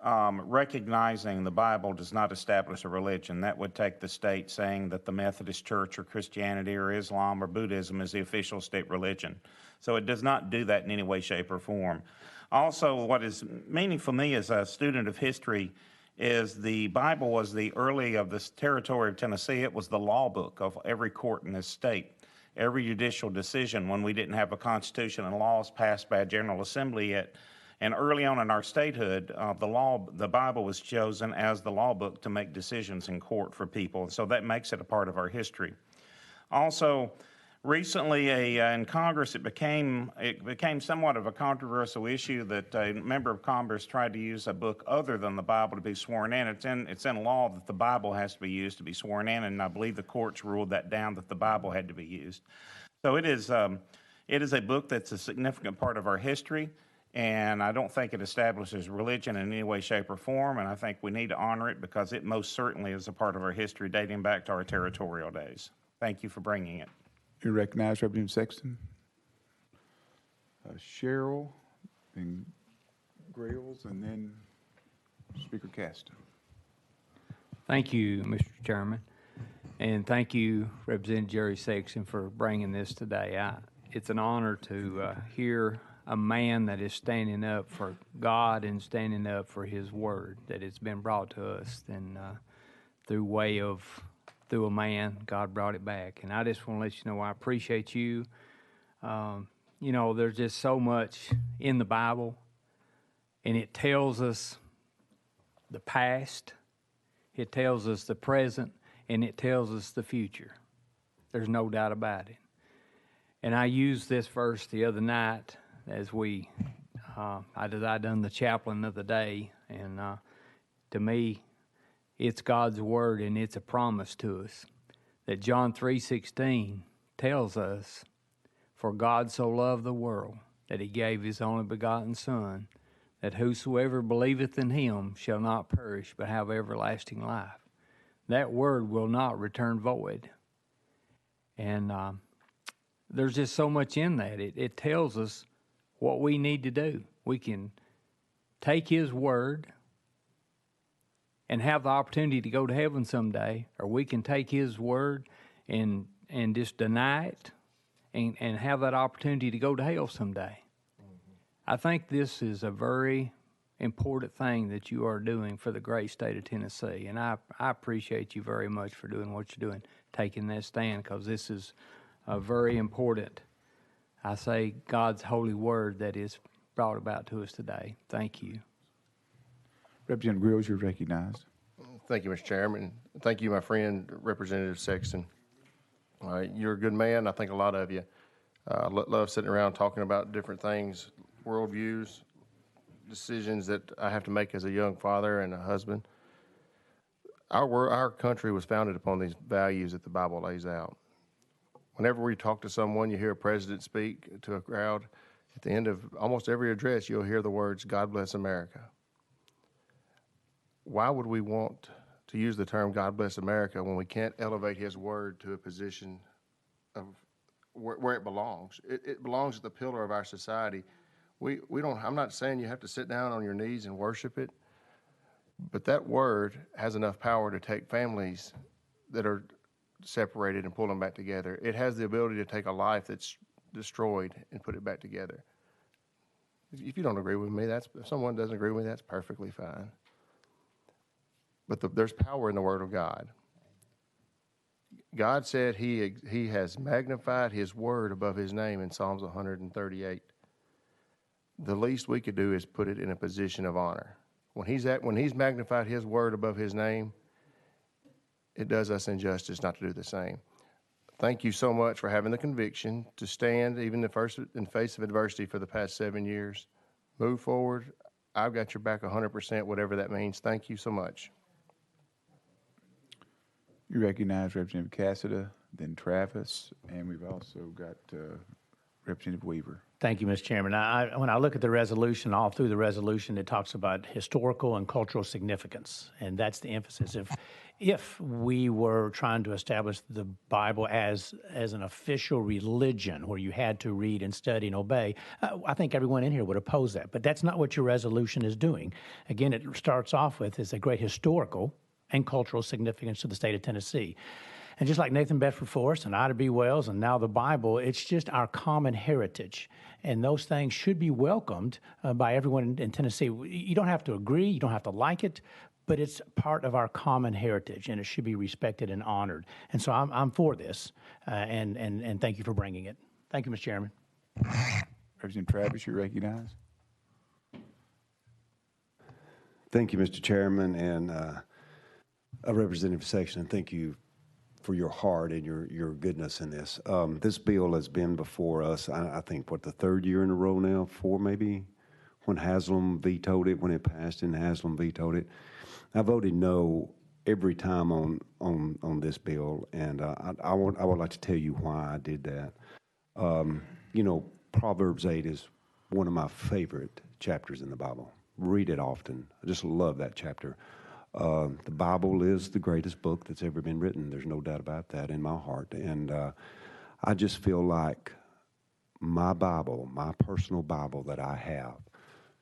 recognizing the Bible does not establish a religion. That would take the state saying that the Methodist Church or Christianity or Islam or Buddhism is the official state religion. So it does not do that in any way, shape, or form. Also, what is meaningful for me as a student of history is the Bible was the early of this territory of Tennessee. It was the law book of every court in this state. Every judicial decision when we didn't have a constitution and laws passed by a General Assembly yet. And early on in our statehood, the Bible was chosen as the law book to make decisions in court for people. So that makes it a part of our history. Also, recently in Congress, it became somewhat of a controversial issue that a member of Congress tried to use a book other than the Bible to be sworn in. It's in law that the Bible has to be used to be sworn in, and I believe the courts ruled that down that the Bible had to be used. So it is a book that's a significant part of our history. And I don't think it establishes religion in any way, shape, or form, and I think we need to honor it because it most certainly is a part of our history dating back to our territorial days. Thank you for bringing it. You recognize Representative Sexton. Cheryl, then Grills, and then Speaker Caston. Thank you, Mr. Chairman, and thank you, Representative Jerry Sexton, for bringing this today. It's an honor to hear a man that is standing up for God and standing up for His Word that has been brought to us, and through a man, God brought it back. And I just want to let you know I appreciate you. There's just so much in the Bible, and it tells us the past, it tells us the present, and it tells us the future. There's no doubt about it. And I used this verse the other night as I done the chaplain of the day, and to me, it's God's word, and it's a promise to us that John 3:16 tells us, "For God so loved the world that He gave His only begotten Son, that whosoever believeth in Him shall not perish but have everlasting life." That word will not return void, and there's just so much in that. It tells us what we need to do. We can take His word and have the opportunity to go to heaven someday, or we can take His word and just deny it and have that opportunity to go to hell someday. I think this is a very important thing that you are doing for the great state of Tennessee, and I appreciate you very much for doing what you're doing, taking that stand, because this is a very important, I say, God's holy word that is brought about to us today. Thank you. Representative Grills, you're recognized. Thank you, Mr. Chairman. Thank you, my friend, Representative Sexton. You're a good man. I think a lot of you love sitting around talking about different things, worldviews, decisions that I have to make as a young father and a husband. Our country was founded upon these values that the Bible lays out. Whenever we talk to someone, you hear a president speak to a crowd, At the end of almost every address, you'll hear the words, God bless America. Why would we want to use the term God bless America when we can't elevate his word to a position of where it belongs? It belongs at the pillar of our society. We don't, I'm not saying you have to sit down on your knees and worship it, but that word has enough power to take families that are separated and pull them back together. It has the ability to take a life that's destroyed and put it back together. If you don't agree with me, if someone doesn't agree with me, that's perfectly fine. But there's power in the Word of God. God said he has magnified his word above his name in Psalms 138. The least we could do is put it in a position of honor. When he's magnified his word above his name, it does us injustice not to do the same. Thank you so much for having the conviction to stand even in face of adversity for the past 7 years. Move forward. I've got your back 100%, whatever that means. Thank you so much. You recognize Representative Cassida, then Travis, and we've also got Representative Weaver. Thank you, Mr. Chairman. When I look at the resolution, all through the resolution, it talks about historical and cultural significance, and that's the emphasis. If we were trying to establish the Bible as an official religion where you had to read and study and obey, I think everyone in here would oppose that. But that's not what your resolution is doing. Again, it starts off with is a great historical and cultural significance to the state of Tennessee. And just like Nathan Bedford Forrest and Ida B. Wells and now the Bible, it's just our common heritage. And those things should be welcomed by everyone in Tennessee. You don't have to agree, you don't have to like it, but it's part of our common heritage and it should be respected and honored. And so I'm for this, and thank you for bringing it. Thank you, Mr. Chairman. Representative Travis, you recognize. Thank you, Mr. Chairman, and Representative Sexton, thank you for your heart and your goodness in this. This bill has been before us, I think, the third year in a row now, four maybe, when Haslam vetoed it, when it passed and Haslam vetoed it. I voted no every time on this bill, and I would like to tell you why I did that. Proverbs 8 is one of my favorite chapters in the Bible. Read it often. I just love that chapter. The Bible is the greatest book that's ever been written. There's no doubt about that in my heart. And I just feel like my Bible, my personal Bible that I have,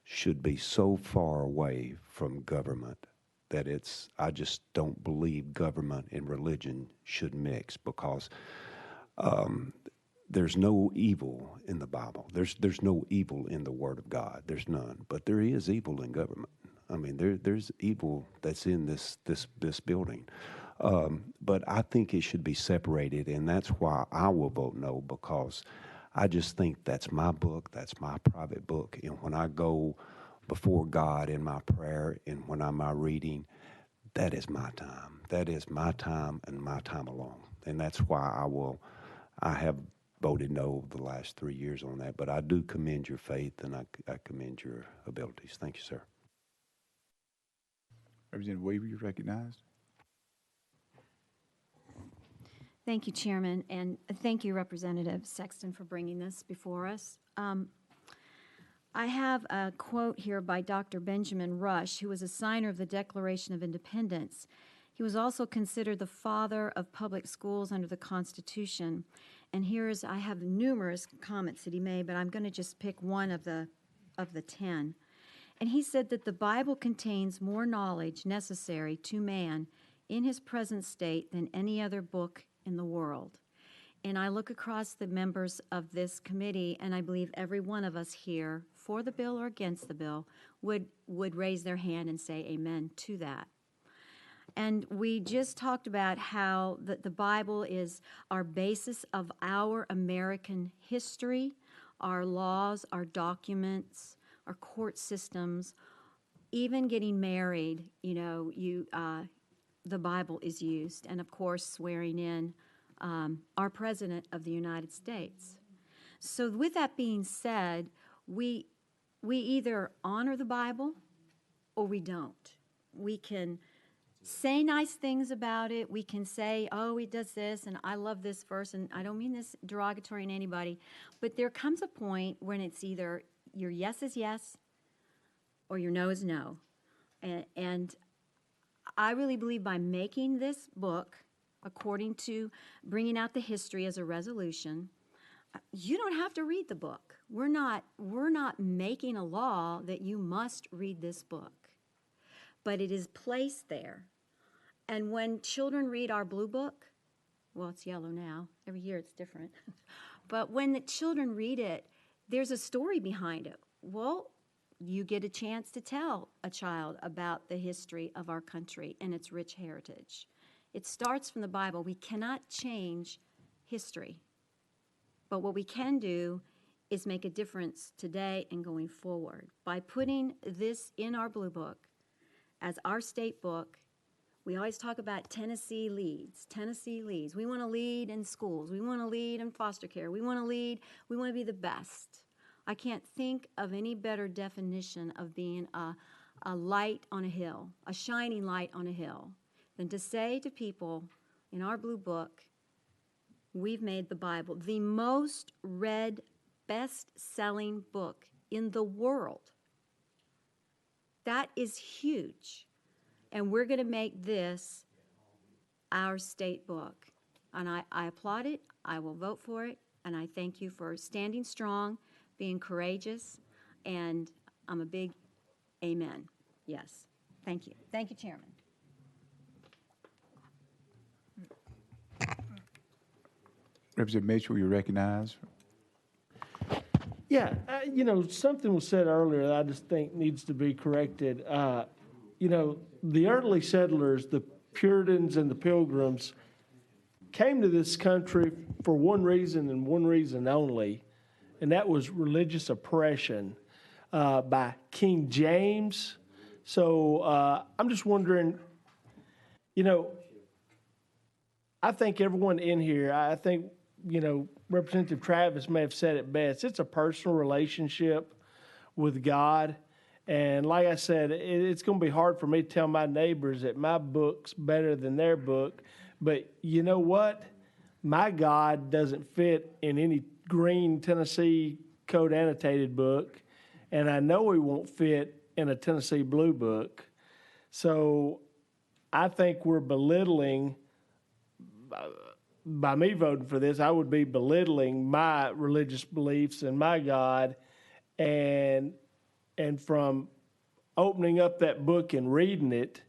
should be so far away from government that I just don't believe government and religion should mix, because there's no evil in the Bible. There's no evil in the Word of God. There's none. But there is evil in government. I mean, there's evil that's in this building. But I think it should be separated, and that's why I will vote no, because I just think that's my book, that's my private book. And when I go before God in my prayer and when I'm reading, that is my time. That is my time and my time alone. And that's why I have voted no the last 3 years on that. But I do commend your faith and I commend your abilities. Thank you, sir. Representative Weaver, you're recognized. Thank you, Chairman, and thank you, Representative Sexton, for bringing this before us. I have a quote here by Dr. Benjamin Rush, who was a signer of the Declaration of Independence. He was also considered the father of public schools under the Constitution. And I have numerous comments that he made, but I'm going to just pick one of the 10. And he said that the Bible contains more knowledge necessary to man in his present state than any other book in the world. And I look across the members of this committee, and I believe every one of us here, for the bill or against the bill, would raise their hand and say amen to that. And we just talked about how the Bible is our basis of our American history, our laws, our documents, our court systems. Even getting married, the Bible is used, and of course swearing in our President of the United States. So with that being said, we either honor the Bible or we don't. We can say nice things about it. We can say, oh, he does this, and I love this verse, and I don't mean this derogatory in anybody, but there comes a point when it's either your yes is yes or your no is no. And I really believe by making this book, according to bringing out the history as a resolution, you don't have to read the book. We're not making a law that you must read this book, but it is placed there. And when children read our blue book, well, it's yellow now. Every year it's different. But when the children read it, there's a story behind it. Well, you get a chance to tell a child about the history of our country and its rich heritage. It starts from the Bible. We cannot change history. But what we can do is make a difference today and going forward. By putting this in our blue book as our state book, we always talk about Tennessee leads. Tennessee leads. We want to lead in schools. We want to lead in foster care. We want to lead. We want to be the best. I can't think of any better definition of being a light on a hill, a shining light on a hill, than to say to people in our blue book, we've made the Bible the most read, best-selling book in the world. That is huge. And we're going to make this our state book. And I applaud it. I will vote for it. And I thank you for standing strong, being courageous. And I'm a big amen. Yes. Thank you. Thank you, Chairman. Representative Mitchell, you recognize. Yeah, something was said earlier that I just think needs to be corrected. The early settlers, the Puritans and the Pilgrims, came to this country for one reason and one reason only, and that was religious oppression by King James. So I'm just wondering, I think everyone in here, I think, Representative Travis may have said it best. It's a personal relationship with God. And like I said, it's going to be hard for me to tell my neighbors that my book's better than their book. But you know what? My God doesn't fit in any green Tennessee code annotated book. And I know he won't fit in a Tennessee blue book. So I think we're belittling, by me voting for this, I would be belittling my religious beliefs and my God. And from opening up that book and reading it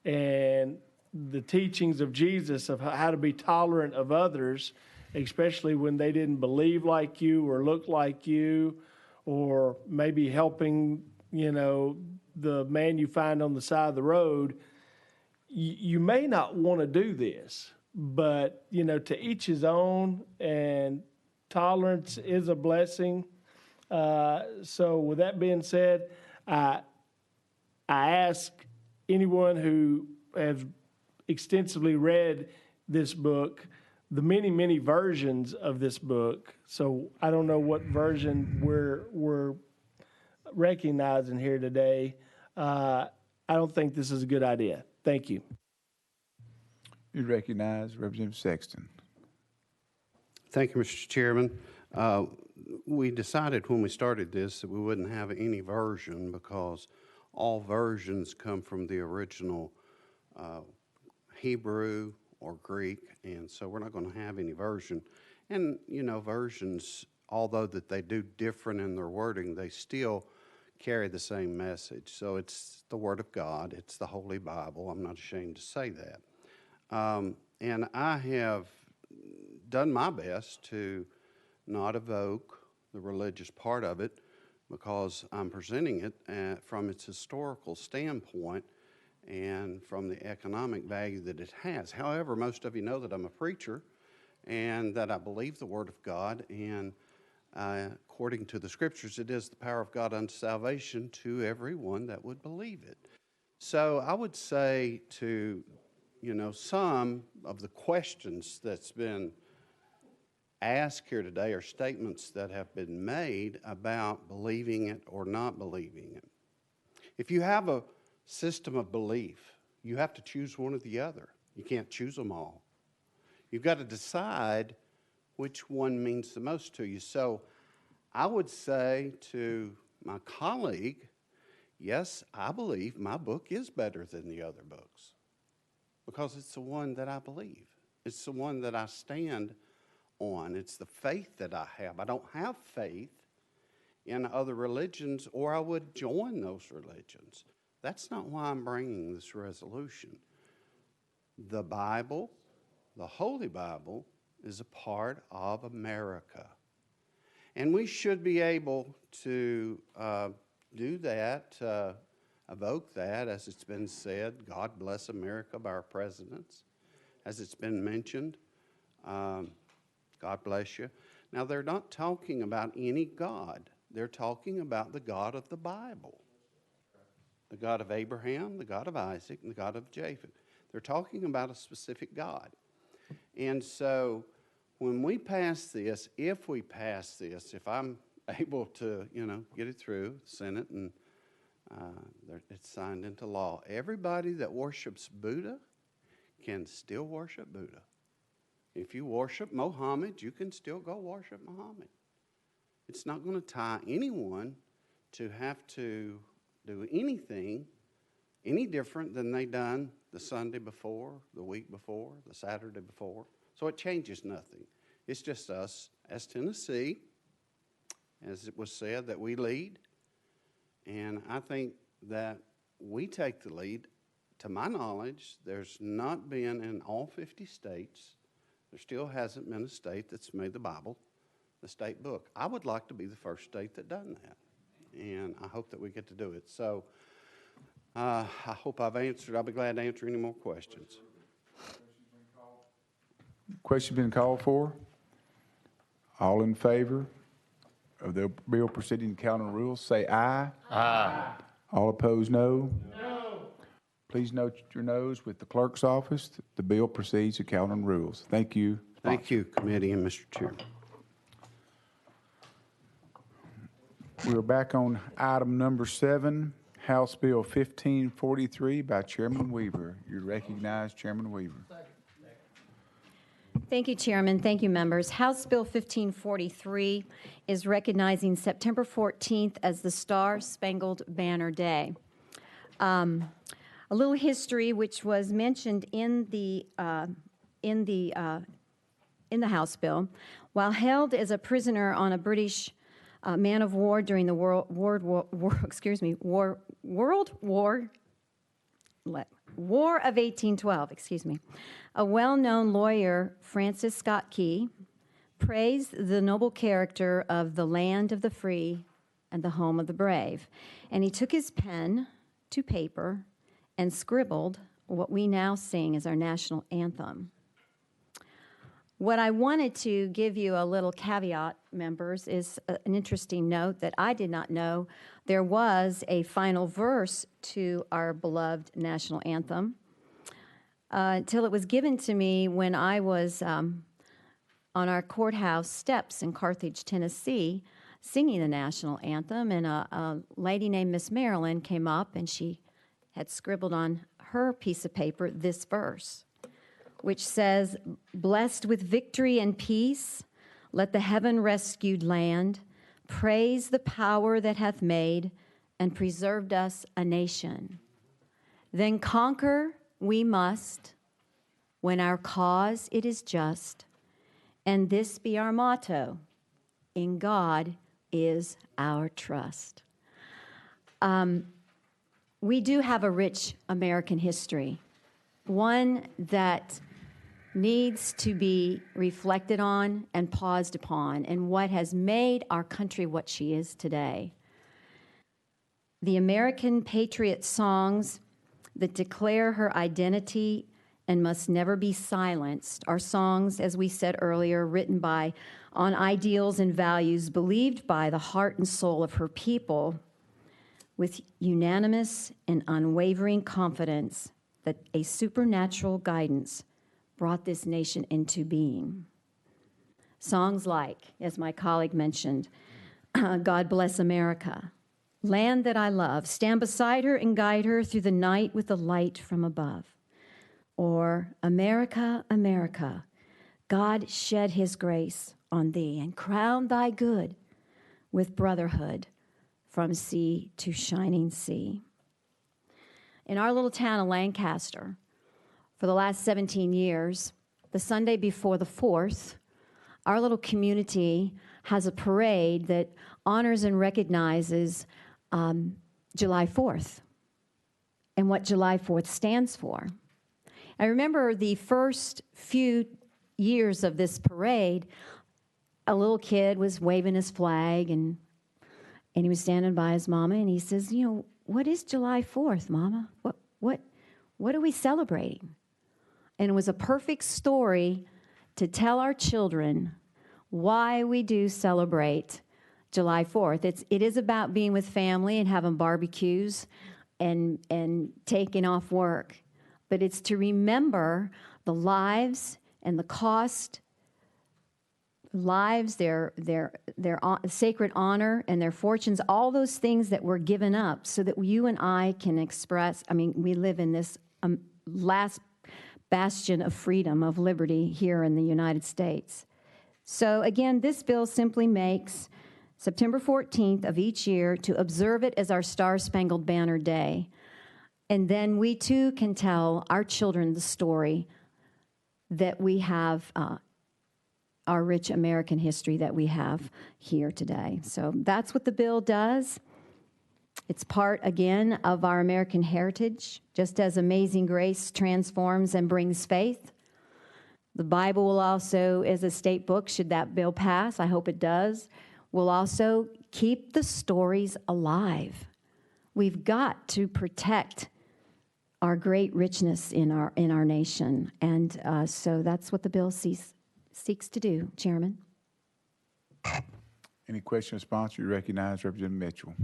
and the teachings of Jesus of how to be tolerant of others, especially when they didn't believe like you or look like you, or maybe helping, the man you find on the side of the road, you may not want to do this, but, to each his own, and tolerance is a blessing. So with that being said, I ask anyone who has extensively read this book, the many, many versions of this book. So I don't know what version we're recognizing here today. I don't think this is a good idea. Thank you. You recognize Representative Sexton. Thank you, Mr. Chairman. We decided when we started this that we wouldn't have any version because all versions come from the original Hebrew or Greek, and so we're not going to have any version. And, versions, although that they do different in their wording, they still carry the same message. So it's the Word of God. It's the Holy Bible. I'm not ashamed to say that. And I have done my best to not evoke the religious part of it because I'm presenting it from its historical standpoint and from the economic value that it has. However, most of you know that I'm a preacher and that I believe the Word of God, and according to the Scriptures, it is the power of God unto salvation to everyone that would believe it. So I would say to, some of the questions that's been asked here today are statements that have been made about believing it or not believing it. If you have a system of belief, You have to choose one or the other. You can't choose them all. You've got to decide which one means the most to you. So I would say to my colleague, yes, I believe my book is better than the other books because it's the one that I believe. It's the one that I stand on. It's the faith that I have. I don't have faith in other religions, or I would join those religions. That's not why I'm bringing this resolution. The Bible, the Holy Bible, is a part of America. And we should be able to do that, evoke that, as it's been said, God bless America by our presidents, as it's been mentioned. God bless you. Now, they're not talking about any God. They're talking about the God of the Bible, the God of Abraham, the God of Isaac, and the God of Japheth. They're talking about a specific God. And so when we pass this, if we pass this, if I'm able to, get it through the Senate and it's signed into law, everybody that worships Buddha can still worship Buddha. If you worship Mohammed, you can still go worship Mohammed. It's not going to tie anyone to have to do anything any different than they done the Sunday before, the week before, the Saturday before. So it changes nothing. It's just us as Tennessee, as it was said, that we lead. And I think that we take the lead. To my knowledge, there's not been in all 50 states, there still hasn't been a state that's made the Bible the state book. I would like to be the first state that done that. And I hope that we get to do it. So I hope I've answered. I'll be glad to answer any more questions. Question been called for? All in favor of the bill proceeding to count on rules, say aye. Aye. All opposed, no. No. Please note your no's with the clerk's office. The bill proceeds to count on rules. Thank you. Thank you, committee and Mr. Chairman. We're back on item number 7, House Bill 1543 by Chairman Weaver. You're recognized, Chairman Weaver. Thank you, Chairman. Thank you, members. House Bill 1543 is recognizing September 14th as the Star-Spangled Banner Day. A little history, which was mentioned in the House bill. While held as a prisoner on a British man of war during the World War of 1812, a well-known lawyer, Francis Scott Key, praised the noble character of the land of the free and the home of the brave. And he took his pen to paper and scribbled what we now sing as our national anthem. What I wanted to give you a little caveat, members, is an interesting note that I did not know. There was a final verse to our beloved national anthem until it was given to me when I was on our courthouse steps in Carthage, Tennessee, singing the national anthem, and a lady named Miss Marilyn came up, and she had scribbled on her piece of paper this verse, which says, "Blessed with victory and peace, let the heaven-rescued land praise the power that hath made and preserved us a nation. Then conquer we must, when our cause it is just, and this be our motto, in God is our trust." We do have a rich American history, one that needs to be reflected on and paused upon, and what has made our country what she is today. The American patriot songs that declare her identity and must never be silenced are songs, as we said earlier, written on ideals and values believed by the heart and soul of her people, with unanimous and unwavering confidence that a supernatural guidance brought this nation into being. Songs like, as my colleague mentioned, God Bless America, Land that I love, stand beside her and guide her through the night with the light from above. Or, America, America, God shed his grace on thee and crown thy good with brotherhood from sea to shining sea. In our little town of Lancaster, for the last 17 years, the Sunday before the 4th, our little community has a parade that honors and recognizes July 4th and what July 4th stands for. I remember the first few years of this parade, a little kid was waving his flag and he was standing by his mama and he says, you know, what is July 4th, Mama? What are we celebrating? And it was a perfect story to tell our children why we do celebrate July 4th. It is about being with family and having barbecues and taking off work. But it's to remember the lives and the cost, lives, their sacred honor and their fortunes, all those things that were given up so that you and I can express. I mean, we live in this last bastion of freedom, of liberty here in the United States. So again, this bill simply makes September 14th of each year to observe it as our Star-Spangled Banner Day. And then we too can tell our children the story that we have, our rich American history that we have here today. So that's what the bill does. It's part, again, of our American heritage, just as Amazing Grace transforms and brings faith. The Bible will also, as a state book, should that bill pass, I hope it does, will also keep the stories alive. We've got to protect our great richness in our nation, and so that's what the bill seeks to do, Chairman. Any question or sponsor? You recognize Representative Mitchell.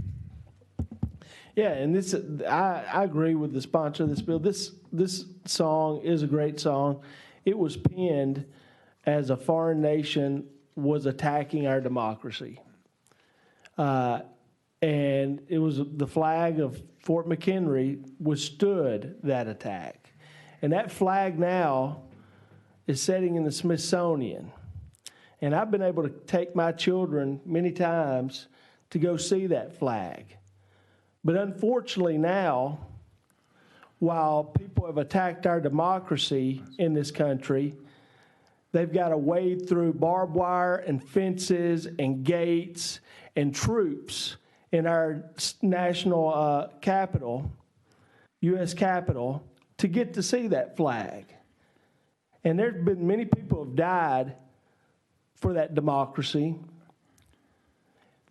Yeah, and this I agree with the sponsor of this bill. This song is a great song. It was penned as a foreign nation was attacking our democracy. And it was the flag of Fort McHenry withstood that attack. And that flag now is sitting in the Smithsonian. And I've been able to take my children many times to go see that flag. But unfortunately now, while people have attacked our democracy in this country, they've got to wade through barbed wire and fences and gates and troops in our national capital, U.S. Capitol, to get to see that flag. And there's been many people who have died for that democracy,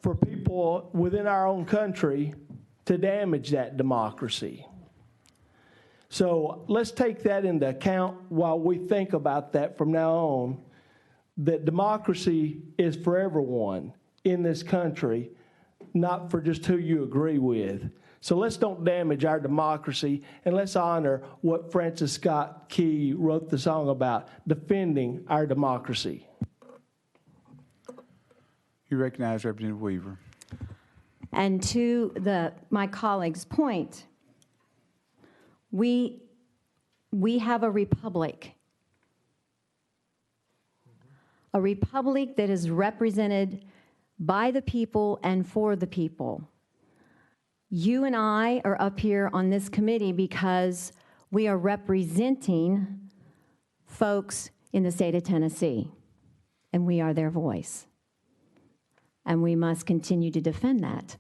for people within our own country to damage that democracy. So let's take that into account while we think about that from now on, that democracy is for everyone in this country, not for just who you agree with. So let's don't damage our democracy, and let's honor what Francis Scott Key wrote the song about, defending our democracy. You recognize Representative Weaver. And to my colleague's point, we have a republic that is represented by the people and for the people. You and I are up here on this committee because we are representing folks in the state of Tennessee, and we are their voice. And we must continue to defend that.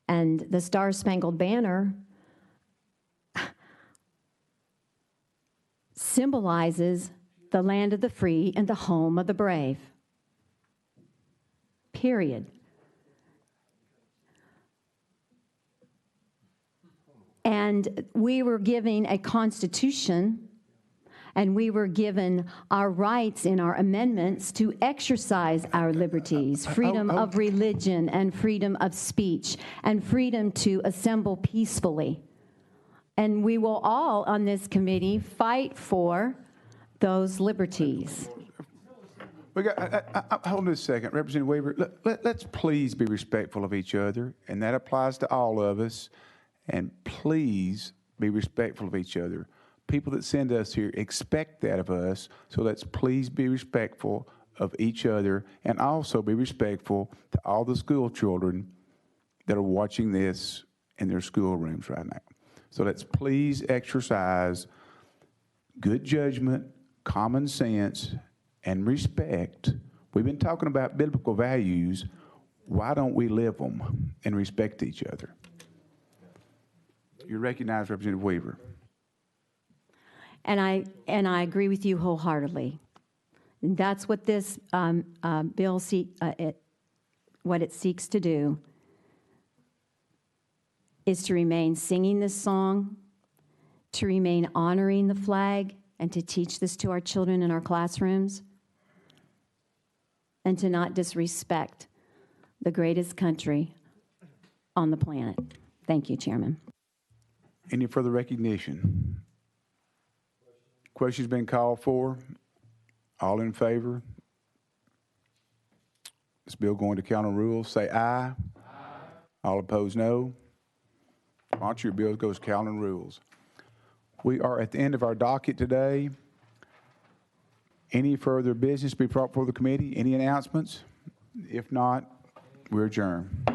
And the Star-Spangled Banner symbolizes the land of the free and the home of the brave. Period. And we were given a constitution, and we were given our rights in our amendments to exercise our liberties, freedom of religion and freedom of speech and freedom to assemble peacefully. And we will all on this committee fight for those liberties. We got, hold on a second, Representative Weaver, let's please be respectful of each other, and that applies to all of us, and please be respectful of each other. People that send us here expect that of us, so let's please be respectful of each other, and also be respectful to all the school children that are watching this in their schoolrooms right now. So let's please exercise good judgment, common sense, and respect. We've been talking about biblical values. Why don't we live them and respect each other? You recognize Representative Weaver. And I agree with you wholeheartedly. That's what this bill what it seeks to do, is to remain singing this song, to remain honoring the flag, and to teach this to our children in our classrooms, and to not disrespect the greatest country on the planet. Thank you, Chairman. Any further recognition? Question's been called for. All in favor? This bill going to count on rules, say aye. Aye. All opposed, no. Sponsor your bill goes to count on rules. We are at the end of our docket today. Any further business be brought before the committee? Any announcements? If not, we're adjourned.